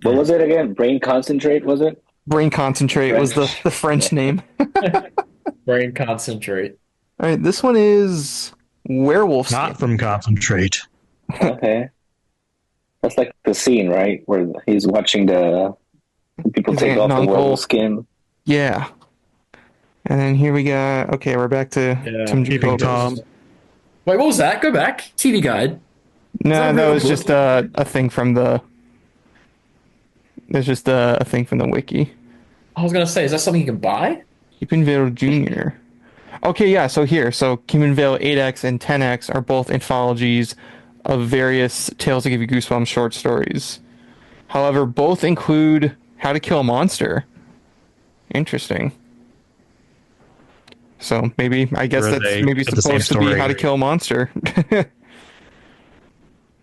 What was it again? Brain concentrate, was it? Brain Concentrate was the French name. Brain concentrate. All right, this one is Werewolf. Not from Concentrate. Okay. That's like the scene, right? Where he's watching the people His take aunt off and the uncle. werewolf skin. Yeah. And then here we got... Okay, we're back to Yeah, Tim Peeping Jacobs. Tom. Wait, what was that? Go back. TV Guide. No, that a that real was book? just a thing from the... There's just a thing from the wiki. I was gonna say, is that something you can buy? Keepinville Jr. Okay, yeah, so here. So Keepinville 8X and 10X are both anthologies of various Tales to Give You Goosebumps short stories. However, both include How to Kill a Monster. Interesting. So maybe, I guess Where that's they maybe get the same supposed to be story. How to Kill a Monster.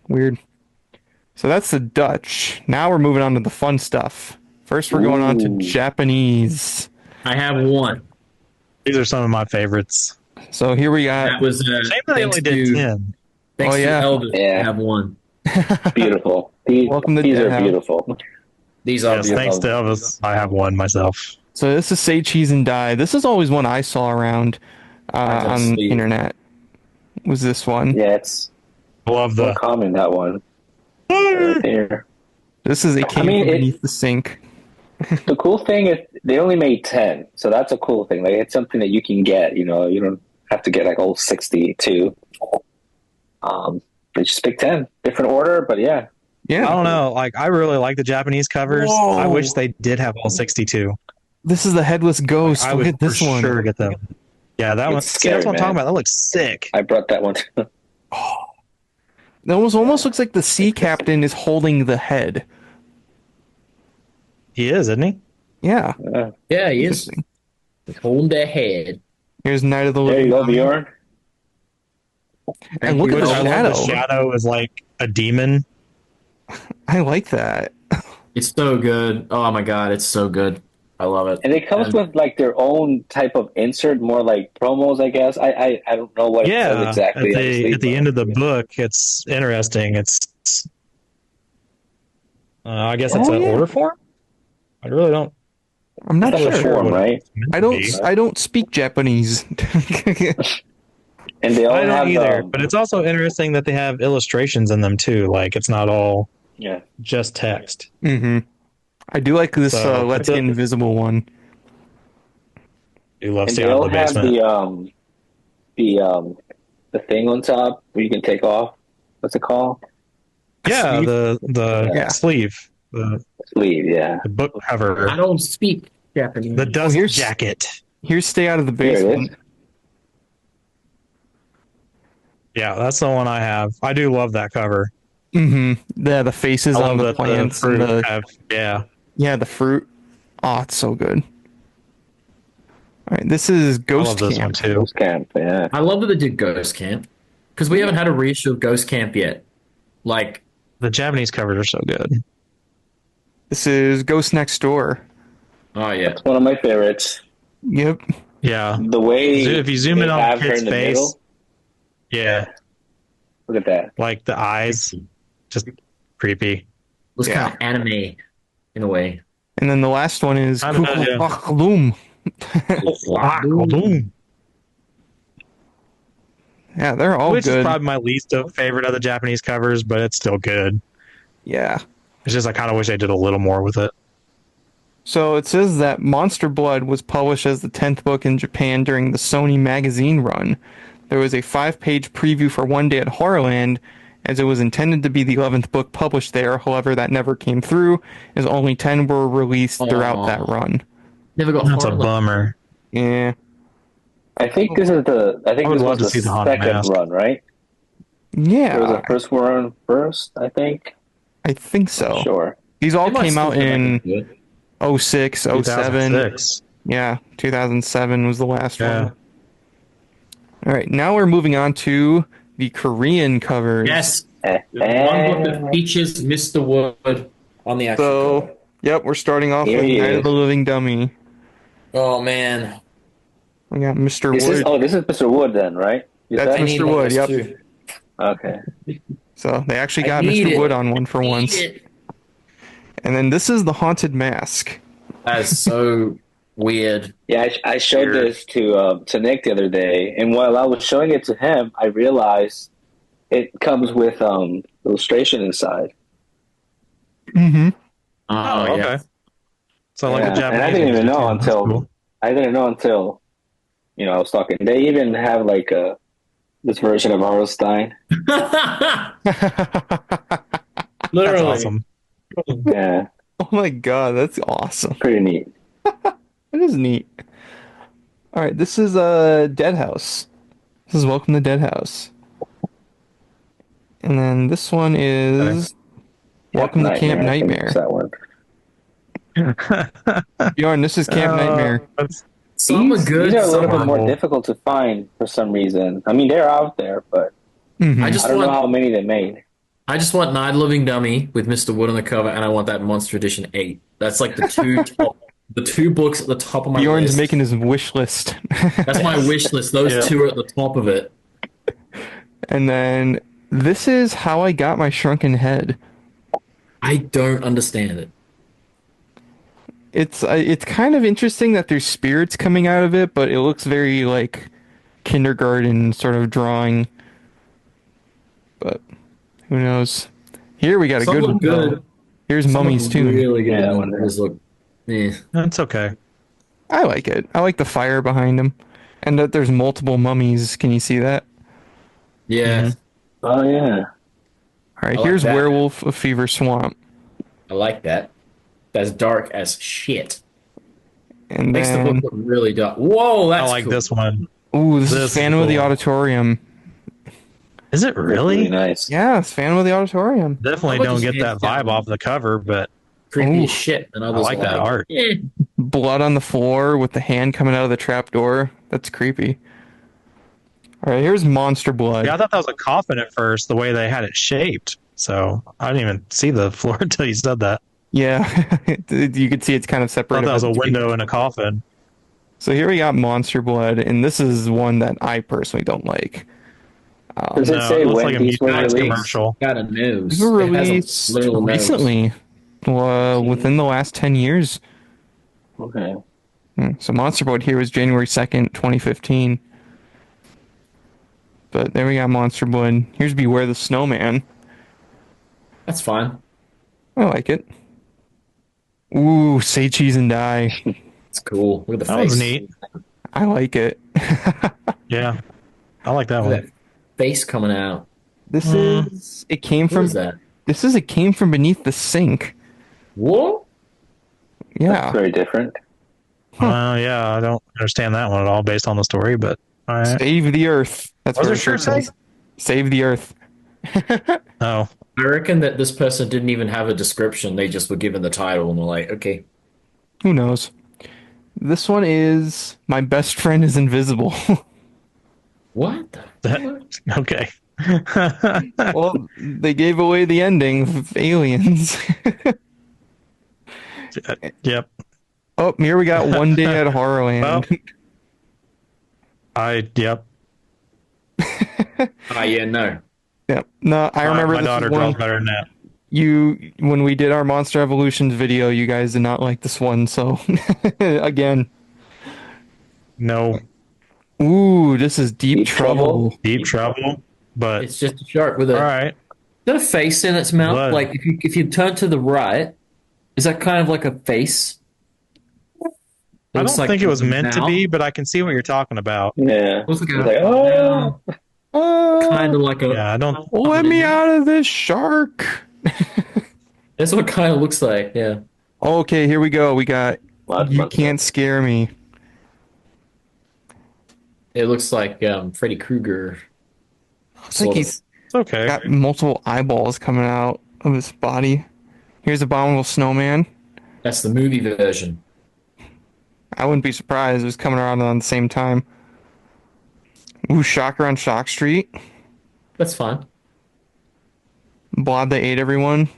Weird. So that's the Dutch. Now we're moving on to the fun stuff. First, we're going on to Ooh. Japanese. I have one. These are some of my favorites. So here we That got... was Shame that they thanks only did to 10. thanks Oh, yeah. to Elvis. Yeah. I have one. Beautiful. Welcome to These Dead are House. beautiful. These are Yes, beautiful. thanks to Elvis, I have one myself. So this is Say Cheese and Die. This is always one I saw around I on see. the internet. Was this one? Yeah, it's Love more the. common, that one. Right there. This is It Came mean, from it- Beneath the Sink. The cool thing is they only made 10, so that's a cool thing. Like, it's something that you can get, you know, you don't have to get like all 62. They just pick 10. Different order, but yeah. Yeah. I don't know. Like, I really like the Japanese covers. Whoa. I wish they did have all 62. This is the Headless Ghost. I Look would at this for one. sure get them. Yeah, that one. It's See, that's scary, what I'm talking man. about. That looks sick. I brought that one too. It almost looks like the sea captain is holding the head. He is, isn't he? Yeah. Yeah, he is. He's holding their head. Here's Night of the There Living you go, Dummy. Bjorn. And look at the I love shadow. the shadow is like a demon. I like that. It's so good. Oh my god, it's so good. I love it. And it comes with like their own type of insert, more like promos, I guess. I don't know what it says Yeah, exactly. at the end of the book, it's interesting. It's I guess it's an order form. I really don't. I'm not That's a sure. form, right? I don't speak Japanese. And they all I don't have either, but it's also interesting that they have illustrations in them too. Like it's not all just text. Mm-hmm. I do like this So, Let's Get Invisible one. You love and they staying out all of the have basement. the thing on top where you can take off. What's it called? Yeah, the Yeah. sleeve, the Sleeve, yeah. book cover, I don't speak Japanese. the dust here's- jacket. Here's Stay Out of the Here it Basement. is. Yeah, that's the one I have. I do love that cover. Mm-hmm. Yeah, the faces I on love the that plants. fruit and have, the fruit. Oh, it's so good. All right, this is I Ghost love this one Camp. too. Ghost Camp, yeah. I love that they did Ghost Camp because we haven't had a reissue of Ghost Camp yet. Like, The Japanese covers are so good. This is Ghost Next Door. oh yeah, It's one of my favorites. Yep. Yeah, The way if you zoom they in on have the her kid's in the face, middle, yeah, look at that. like the eyes, just creepy. it was Yeah. kind of anime in a way. And then the last one is I don't know, yeah. Kukulakaloom. Yeah, they're all Which is good. probably my least favorite of the Japanese covers, but it's still good. Yeah. It's just I kind of wish they did a little more with it. So it says that Monster Blood was published as the 10th book in Japan during the Sony magazine run. There was a 5-page preview for One Day at Horrorland, as it was intended to be the 11th book published there. However, that never came through, as only 10 were released throughout that run. Never got That's a Horrorland. bummer. Yeah. I think this is I would this love was to see the the Haunted second Mask. run, right? There was Yeah, a first one first, I think. I think so. Sure. These all They might came still out come back in and do it. 06, 07. 2006. Yeah, 2007 was the last Yeah. one. All right, now we're moving on to the Korean covers. Yes, one book that features Mr. Wood on the actual cover. So, yep, we're starting off Here with he Night is. of the Living Dummy. Oh man, We got Mr. This Wood. is Mr. Wood then, right? You That's said? Mr. Wood, those yep. too. Okay. So they actually I got need Mr. it. Wood on one for once. And then this is the Haunted Mask. That is so weird. Yeah, I showed Weird. this to Nick the other day, and while I was showing it to him, I realized it comes with illustration inside. Mm-hmm. Oh, okay. yeah. So like Yeah, a Japanese. and I didn't even one, know too. That's until cool. I was talking. They even have like this version of R.L. Stein. Literally. That's awesome. Yeah, Oh my god, that's awesome. pretty neat. That is neat. All right, this is Dead House. This is Welcome to Dead House. And then this one is Welcome to Camp I think Nightmare. it's that one. Bjorn, this is Camp Nightmare. Some are good. These are a little some bit are more horrible. difficult to find for some reason. I mean, they're out there, but Mhm. I just I don't know want how many they made. I just want Night of the Living Dummy with Mr. Wood on the cover, and I want that Monster Edition 8. That's like the two books at the top of my Bjorn's list. making his wish list. That's my wish list. Those Yeah. two are at the top of it. And then this is How I Got My Shrunken Head. I don't understand it. It's kind of interesting that there's spirits coming out of it, but it looks very like kindergarten sort of drawing. But who knows? Here we got a Some good look one. good. Here's Some Mummy's look Tomb. really good. Yeah, Others look, eh. That's okay. I like it. I like the fire behind him, and that there's multiple mummies. Can you see that? Yeah, Oh yeah, All right, I like here's that. Werewolf of Fever Swamp, I like that. That's dark as shit. and Makes the then book look really dark. Whoa, that's I like cool. this one. ooh, this This is is Phantom of the cool. Auditorium. Is it really? nice. Yeah, it's Phantom of the Auditorium. Definitely How don't much get is that it? vibe off the cover, but Creepy Ooh. as shit. And I others like that like, art. eh. Blood on the floor with the hand coming out of the trap door. That's creepy. All right, here's Monster Blood. Yeah, I thought that was a coffin at first, the way they had it shaped. So I didn't even see the floor until you said that. Yeah, you can see it's kind of I thought separated. that was by a the window two. in a coffin. So here we got Monster Blood, and this is one that I personally don't like. Does it No, say it looks when like a these were Mutants released? commercial. Got a nose. These were It has a released literal nose. recently, within the last 10 years. Okay. So Monster Blood here was January 2nd, 2015. But there we got Monster Blood. Here's Beware the Snowman. That's fine. I like it. Ooh, Say Cheese and Die. It's cool. Look at the That face. was neat. I like it. Yeah, I like that Look at one. that face coming out. This is it came What from is that? This is it came from beneath the sink. What? Yeah. Very different. Yeah, I don't understand that one at all based on the story, but all right. Save the Earth. That's What what does it your sure shirt says. Save the Earth. Oh, I reckon that this person didn't even have a description. They just were given the title and were like, okay. Who knows? This one is My Best Friend is Invisible. What? The fuck? okay. Well, they gave away the ending of Aliens. Yep. Oh, here we got One Day at Horrorland. Yep. Ah, yeah, no. Yep. No, I remember my this daughter is one draws better than that. when we did our Monster Evolutions video, you guys did not like this one, so again. No, Ooh, this is Deep Deep Trouble. Trouble? deep trouble, but It's just a shark with a, all right. is that a face in its mouth? Blood. Like, if you turn to the right, is that kind of like a face? It I looks don't like think it was a meant to mouth. be, but I can see what you're talking about. Yeah. Looks like It's like, oh, kind of like a. Yeah, I don't. Let me out of this shark. That's what it kind of looks like. Yeah. Okay, here we go. We got Lots You of Can't Scare Me. It looks like Freddy Krueger. Looks like he's It's okay. got multiple eyeballs coming out of his body. Here's Abominable Snowman. That's the movie version. I wouldn't be surprised. It was coming around on the same time. Ooh, Shocker on Shock Street. That's fine. Blob that ate everyone.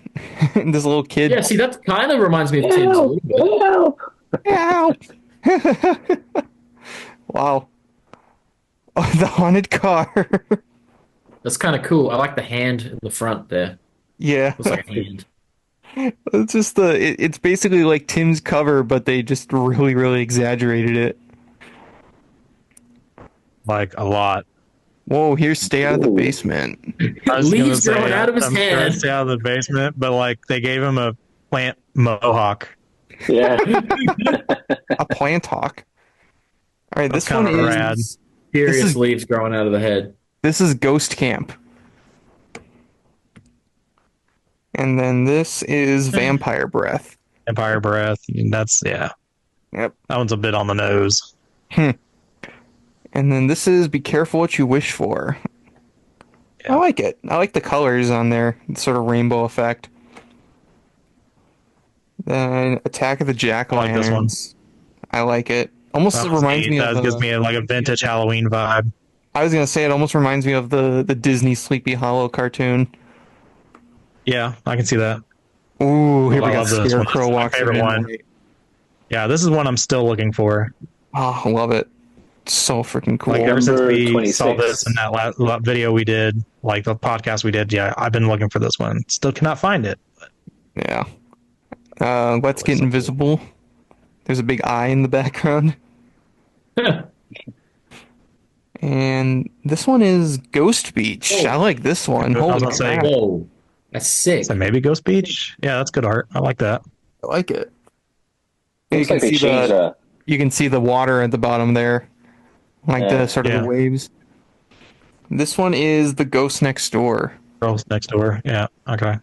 This little kid. Yeah, see, that kind of reminds me of Tim's a little bit. help. Ow! Wow. Oh, the haunted car. That's kind of cool. I like the hand in the front there. Yeah. Looks like a hand. It's just it's basically like Tim's cover, but they just really, really exaggerated it. Like a lot. Whoa, here's Stay Out of the Ooh. Basement. I was gonna Leaves growing out of his I'm sure hand. it's Stay out of the basement, but like they gave him a plant mohawk. Yeah. A plant hawk. All right, That's this one kinda is rad. Serious is- leaves growing out of the head. this is Ghost Camp. And then this is Vampire Breath. Empire Breath. That's yeah. Yep. That one's a bit on the nose. And then this is Be Careful What You Wish For. I like it. I like the colors on there. Sort of rainbow effect. Then Attack of the Jack-O-Lanterns. I like this one. I like it. Almost That was reminds neat. me That of gives me like a vintage Halloween vibe. I was going to say it almost reminds me of the Disney Sleepy Hollow cartoon. Yeah, I can see that. Ooh, here I we got love this one. Scarecrow This is my walks favorite in. one. Yeah, this is one I'm still looking for. Oh, I love it. So freaking cool. Like ever since Number we 26. saw this in that last video we did, like the podcast we did, yeah, I've been looking for this one. Still cannot find it. Yeah. Let's Get Invisible. There's a big eye in the background. And this one is Ghost Beach. Oh. I like this one. I was Holy gonna say, crap. Whoa. That's sick. So maybe Ghost Beach. Yeah, that's good art. I like that. I like it. You Looks can like they see changed the you can see the water at the bottom there. Like Yeah. the sort of Yeah. the waves. This one is The Ghost Next Door. Girls Next Door. Yeah. Okay.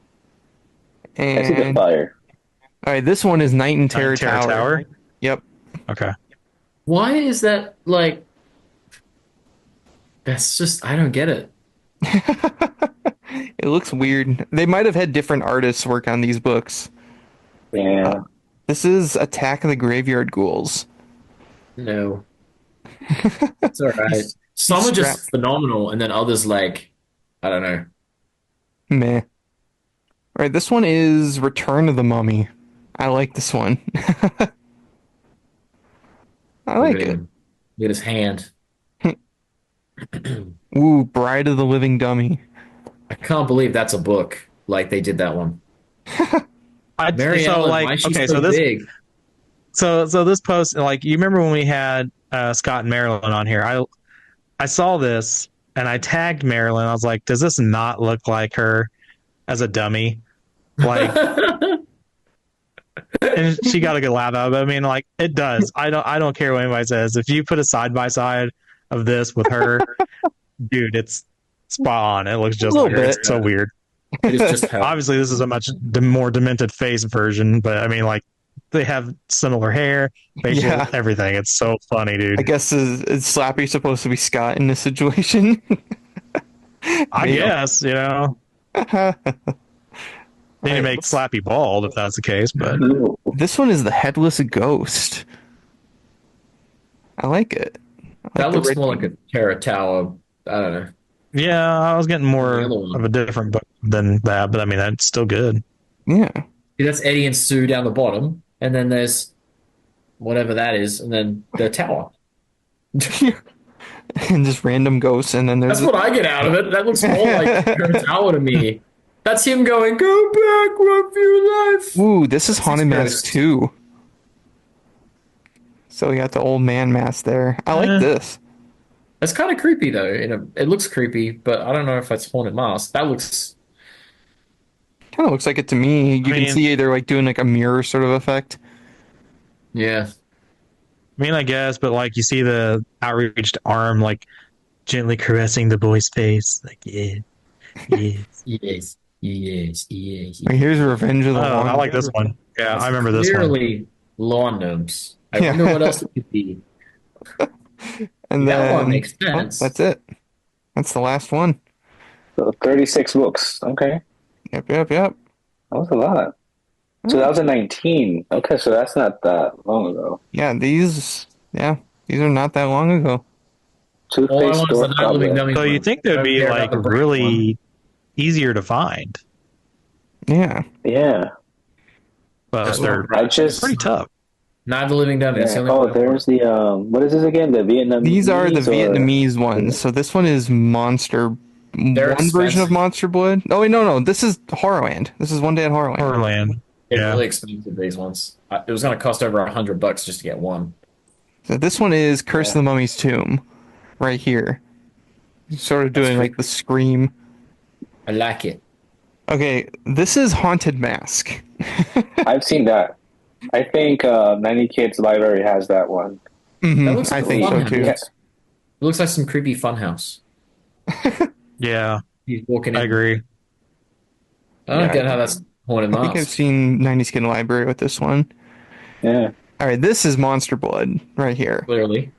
I see the And fire. all right, this one is Night in Terror, Tower. Yep. Okay. Why is that like? That's just I don't get it. It looks weird. They might have had different artists work on these books. Yeah. This is Attack of the Graveyard Ghouls. No. It's all right. Some are just phenomenal, and then others like I don't know. Meh. All right, this one is Return of the Mummy. I like this one. I like Look at it. him. Look at his hand. Ooh, Bride of the Living Dummy. I can't believe that's a book. Like they did that one. Mary so Ellen, like why is she okay, so so this big? so this post, like, you remember when we had Scott and Marilyn on here? I saw this and I tagged Marilyn. I was like, does this not look like her as a dummy? Like, and she got a good laugh out of it. I mean, like, it does. I don't care what anybody says. If you put a side by side of this with her, dude, it's spot on. It looks just like her. It's so weird. It is just how Obviously, this is a much more demented face version, but I mean, like, they have similar hair, facial, Yeah. everything. It's so funny, dude. I guess is Slappy supposed to be Scott in this situation? I guess, you know. Need to make Slappy bald if that's the case, but This one is the Headless Ghost. I like it. that looks more like a Terror Tower. I don't know. yeah, I was getting more The other one. of a different book than that, but I mean, that's still good. Yeah. See, that's Eddie and Sue down the bottom, and then there's whatever that is, and then the tower. And just random ghosts, and then there's That's what I get out of it. That looks more like Terror Tower to me. That's him going, "Go back, one for your life." ooh, this is Haunted his Mask ghost. 2. So we got the old man mask there. I like this. That's kind of creepy though. It looks creepy, but I don't know if that's Haunted Mask. That looks. Kind of looks like it to me. You mean- can see they're like doing like a mirror sort of effect. Yeah. I mean, I guess, but like, you see the outreached arm, like, gently caressing the boy's face. Like, yeah, yes. Yes. Yes. Yes. Like, here's Revenge of the Oh, Lawn. I like this one. Yeah, I remember this one. Clearly, lawn gnomes. I Yeah. wonder what else it could be. And That then one makes oh, sense. that's it. That's the last one. So 36 books. Okay. Yep. That was a lot. 2019. Okay, so that's not that long ago. Yeah, these are not that long ago. All I Toothpaste want is store the Not Living problem. Dummy. So you one. think they'd I don't be care about like the brand really one. easier to find, Yeah. Yeah. but That's they're I just pretty tough. Not the Living Dummy. That's the yeah. only Oh, one. there's the what is this again? The Vietnamese. These are the or- Vietnamese ones. So this one is Monster. They're one version of expensive. Monster Blood. Oh wait, no. This is Horrorland. This is One Day at Horrorland. Horrorland. They're Yeah. really expensive, these ones. It was going to cost over $100 just to get one. So this one is Curse of the Mummy's Tomb, right here. Sort of doing like the scream. I like it. Okay, this is Haunted Mask. I've seen that. I think Many Kids Library has that one. Mhm, That looks I like think so Funhouse. too. Yeah. It looks like some creepy funhouse. Yeah, He's walking in. I agree. I don't Yeah, get how that's Haunted I think I've Mask. seen 90s Kid Library with this one. Yeah. All right, this is Monster Blood right here. Clearly.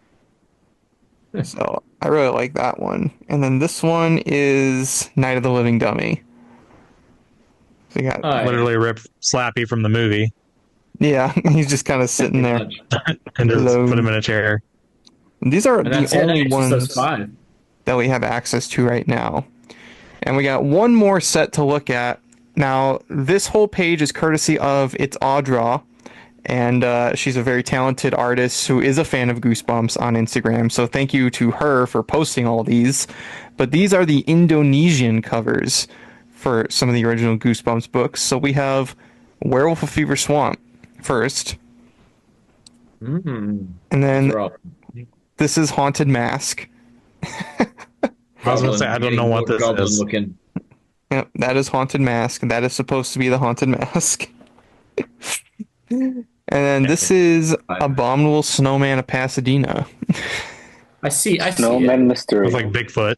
So I really like that one. And then this one is Night of the Living Dummy. So you got, Oh, yeah. Literally ripped Slappy from the movie yeah, he's just kind of sitting there. and just Hello. put him in a chair. These are And that's the it. only It's just those ones five. that we have access to right now. And we got one more set to look at. Now, this whole page is courtesy of It's Audra, and she's a very talented artist who is a fan of Goosebumps on Instagram. So thank you to her for posting all these. But these are the Indonesian covers for some of the original Goosebumps books. So we have Werewolf of Fever Swamp first, Mm-hmm. and then They're all- this is Haunted Mask. I was gonna say, I don't know what this Goblin is. looking. Yep, that is Haunted Mask. That is supposed to be the Haunted Mask. And then this is Abominable Snowman of Pasadena. I see it. Snowman Mystery. It's like Bigfoot.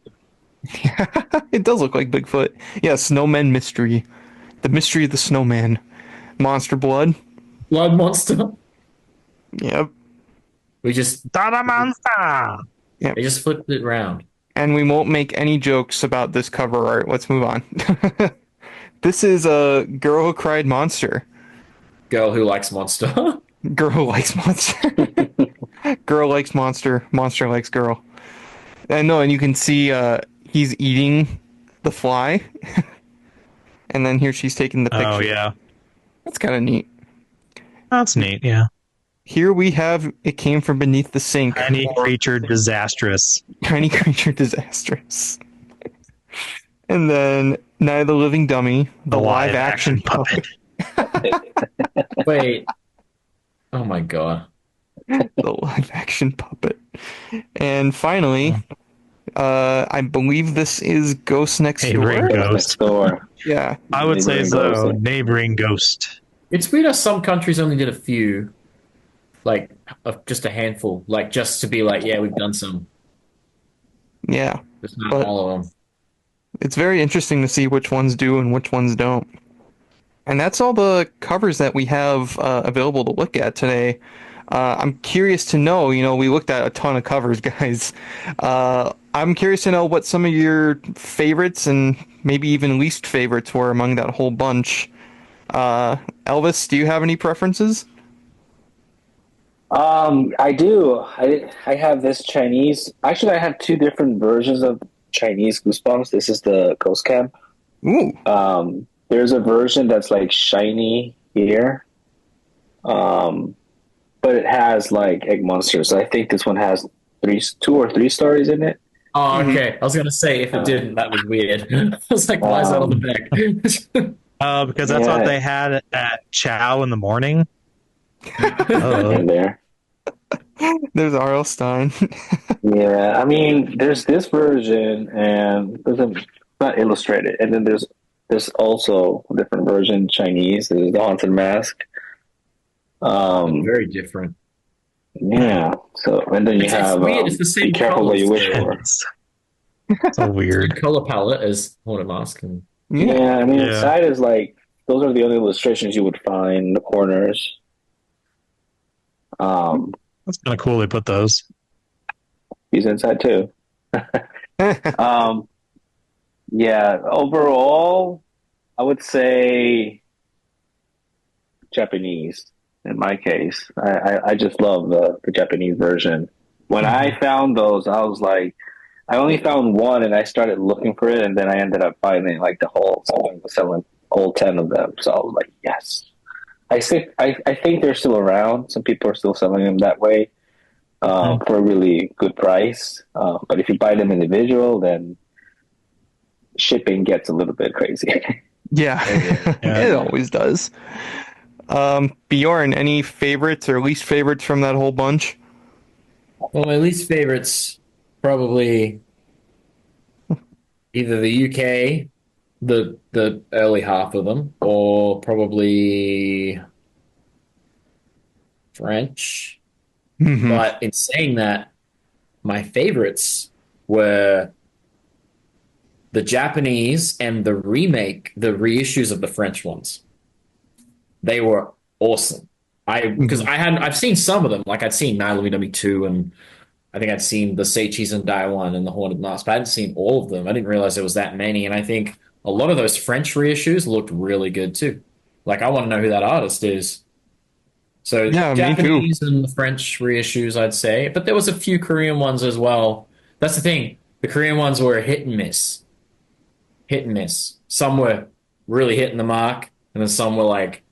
It does look like Bigfoot. Yeah, Snowman Mystery. The Mystery of the Snowman. Monster Blood. Blood monster. Yep. We just Dada Monster! they just flipped it around. and we won't make any jokes about this cover art. Let's move on. This is a Girl Who Cried Monster. Girl who likes monster. Girl who likes monster. Girl likes monster. Monster likes girl. And no, and you can see he's eating the fly. And then here she's taking the picture. Oh, yeah. That's kind of neat. That's neat, yeah. Here we have It Came From Beneath the Sink. Tiny creature disastrous. Tiny creature disastrous. And then Night of the Living Dummy, the live action puppet. Wait. Oh my god. The live action puppet. And finally, I believe this is Ghost Next Neighboring Door. Ghost. Next door. Yeah. I would say Neighboring so. Ghost. Neighboring Ghost. It's weird how some countries only did a few. Like, just a handful. Like, just to be like, yeah, we've done some. Yeah. Just not But- all of them. It's very interesting to see which ones do and which ones don't. And that's all the covers that we have available to look at today. I'm curious to know, we looked at a ton of covers, guys. I'm curious to know what some of your favorites and maybe even least favorites were among that whole bunch. Elvis, do you have any preferences? I do. I have this Chinese. Actually, I have two different versions of Chinese Goosebumps. This is the Ghost Camp. Ooh. There's a version that's like shiny here, but it has like egg monsters. So I think this one has 2 or 3 stories in it. Oh, okay. I was going to say, if it didn't, that was weird. I was like, why is that on the back? Because that's what they had at Chow in the morning. In there. There's R.L. Stein. Yeah, I mean, there's this version, and it's not illustrated, and then there's also a different version, Chinese. There's the Haunted Mask. Very different. Yeah. So, and then you It's have weird. It's the same be careful what you wish colours, for. It's so weird. Color palette as Haunted Mask. And Yeah, I mean, Yeah. inside is like those are the only illustrations you would find in the corners. That's kind of cool they put those. He's inside too. Yeah, overall, I would say Japanese. In my case, I just love the Japanese version. When I found those, I was like, I only found one, and I started looking for it, and then I ended up finding like the whole someone was selling all 10 of them. So I was like, yes. I think they're still around. Some people are still selling them that way for a really good price. But if you buy them individual, then shipping gets a little bit crazy. Yeah, it always does. Bjorn, any favorites or least favorites from that whole bunch? well, my least favorites probably either the UK, the early half of them, or probably French. But in saying that, my favorites were the Japanese and the reissues of the French ones. They were awesome. Because I've seen some of them, like I'd seen Night of the Living Dummy 2, and I think I'd seen the Seichis and Daiwan and the Haunted Mask, but I hadn't seen all of them. I didn't realize there was that many, and I think a lot of those French reissues looked really good too. Like, I want to know who that artist is. So Yeah, me too. Japanese and the French reissues, I'd say, but there was a few Korean ones as well. That's the thing. The Korean ones were hit and miss. Hit and miss. Some were really hitting the mark, and then some were like,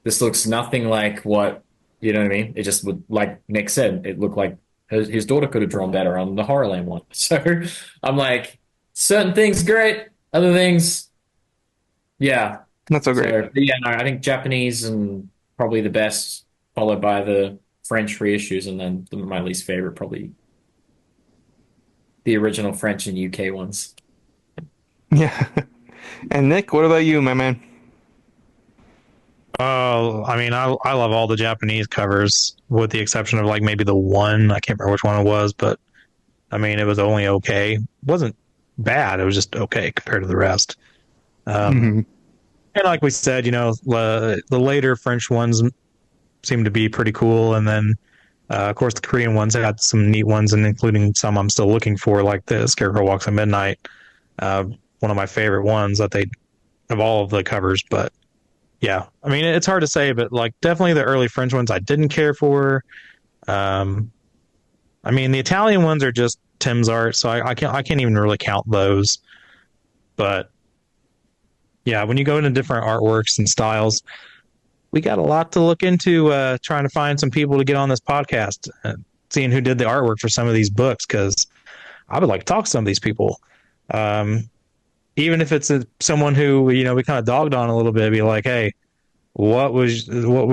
this looks nothing like what, you know what I mean? It just would, like Nick said, it looked like his daughter could have drawn better on the Horrorland one. So I'm like, certain things great, other things, yeah. Not so great. So, yeah, no, I think Japanese and probably the best, followed by the French reissues, and then my least favorite probably the original French and UK ones. Yeah. And Nick, what about you, my man? Oh, I mean, I love all the Japanese covers, with the exception of like maybe the one. I can't remember which one it was, but I mean, it was only okay. It wasn't bad. It was just okay compared to the rest. And like we said, the later French ones seem to be pretty cool. And then Of course, the Korean ones had some neat ones, and including some I'm still looking for, like the Scarecrow Walks at Midnight. One of my favorite ones that they of all of the covers. But yeah, I mean, it's hard to say, but like definitely the early French ones I didn't care for. I mean, the Italian ones are just Tim's art, so I can't even really count those. But yeah, when you go into different artworks and styles, we got a lot to look into, trying to find some people to get on this podcast, seeing who did the artwork for some of these books, because I would like to talk to some of these people. Even if it's someone who, we kind of dogged on a little bit, be like, hey, what were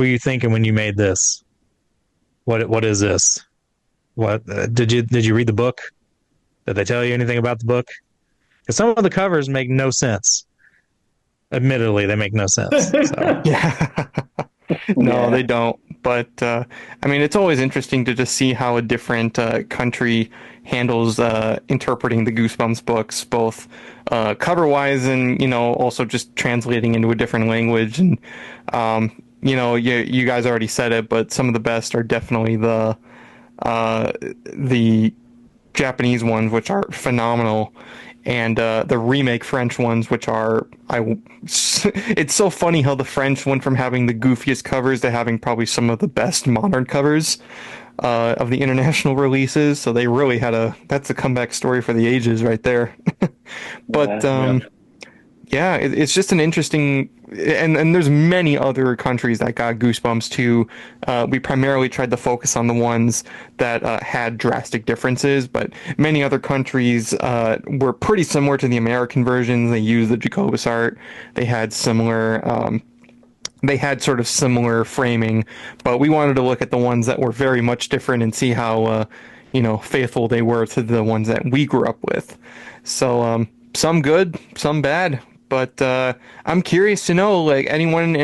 you thinking when you made this? What is this? What did you read the book? Did they tell you anything about the book? Because some of the covers make no sense. Admittedly, they make no sense. So. Yeah. No, they don't. But I mean, it's always interesting to just see how a different country handles interpreting the Goosebumps books, both cover-wise and also just translating into a different language. And you guys already said it, but some of the best are definitely the Japanese ones, which are phenomenal. And the remake French ones, which are, it's so funny how the French went from having the goofiest covers to having probably some of the best modern covers of the international releases. So they really that's a comeback story for the ages right there. But yeah, it's just an interesting, and there's many other countries that got Goosebumps too. We primarily tried to focus on the ones that had drastic differences, but many other countries were pretty similar to the American versions. They used the Jacobus art. They had similar, they had sort of similar framing, but we wanted to look at the ones that were very much different and see how, faithful they were to the ones that we grew up with. So, some good, some bad. But I'm curious to know, like, anyone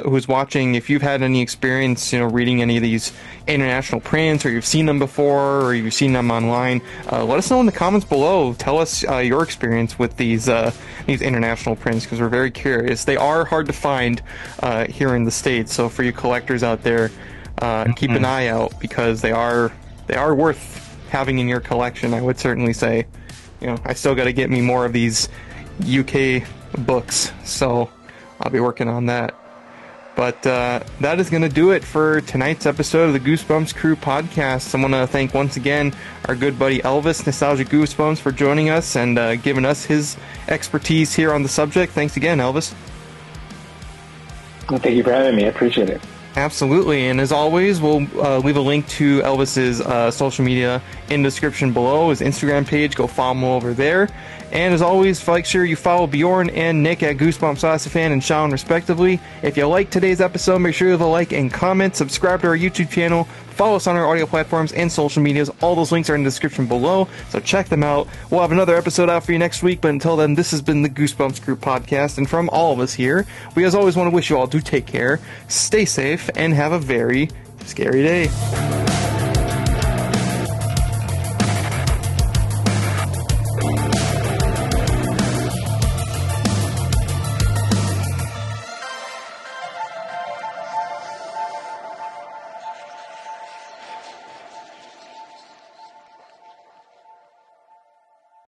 who's watching, if you've had any experience, reading any of these international prints, or you've seen them before, or you've seen them online. Let us know in the comments below. Tell us your experience with these international prints, because we're very curious. They are hard to find here in the States, so for you collectors out there, keep an eye out, because they are worth having in your collection. I would certainly say. I still got to get me more of these UK books, so I'll be working on that. But that is going to do it for tonight's episode of the Goosebumps Crew Podcast. I want to thank once again our good buddy Elvis, Nostalgic Goosebumps, for joining us and giving us his expertise here on the subject. Thanks again, Elvis. Well, thank you for having me. I appreciate it. Absolutely, and as always, we'll leave a link to Elvis's social media in the description below, his Instagram page. Go follow him over there. And as always, make sure you follow Bjorn and Nick at Goosebumps Fan and Sean, respectively. If you like today's episode, make sure you leave a like and comment. Subscribe to our YouTube channel. Follow us on our audio platforms and social medias. All those links are in the description below, so check them out. We'll have another episode out for you next week, but until then, this has been the Goosebumps Crew Podcast, and from all of us here, we as always want to wish you all do take care, stay safe, and have a very scary day.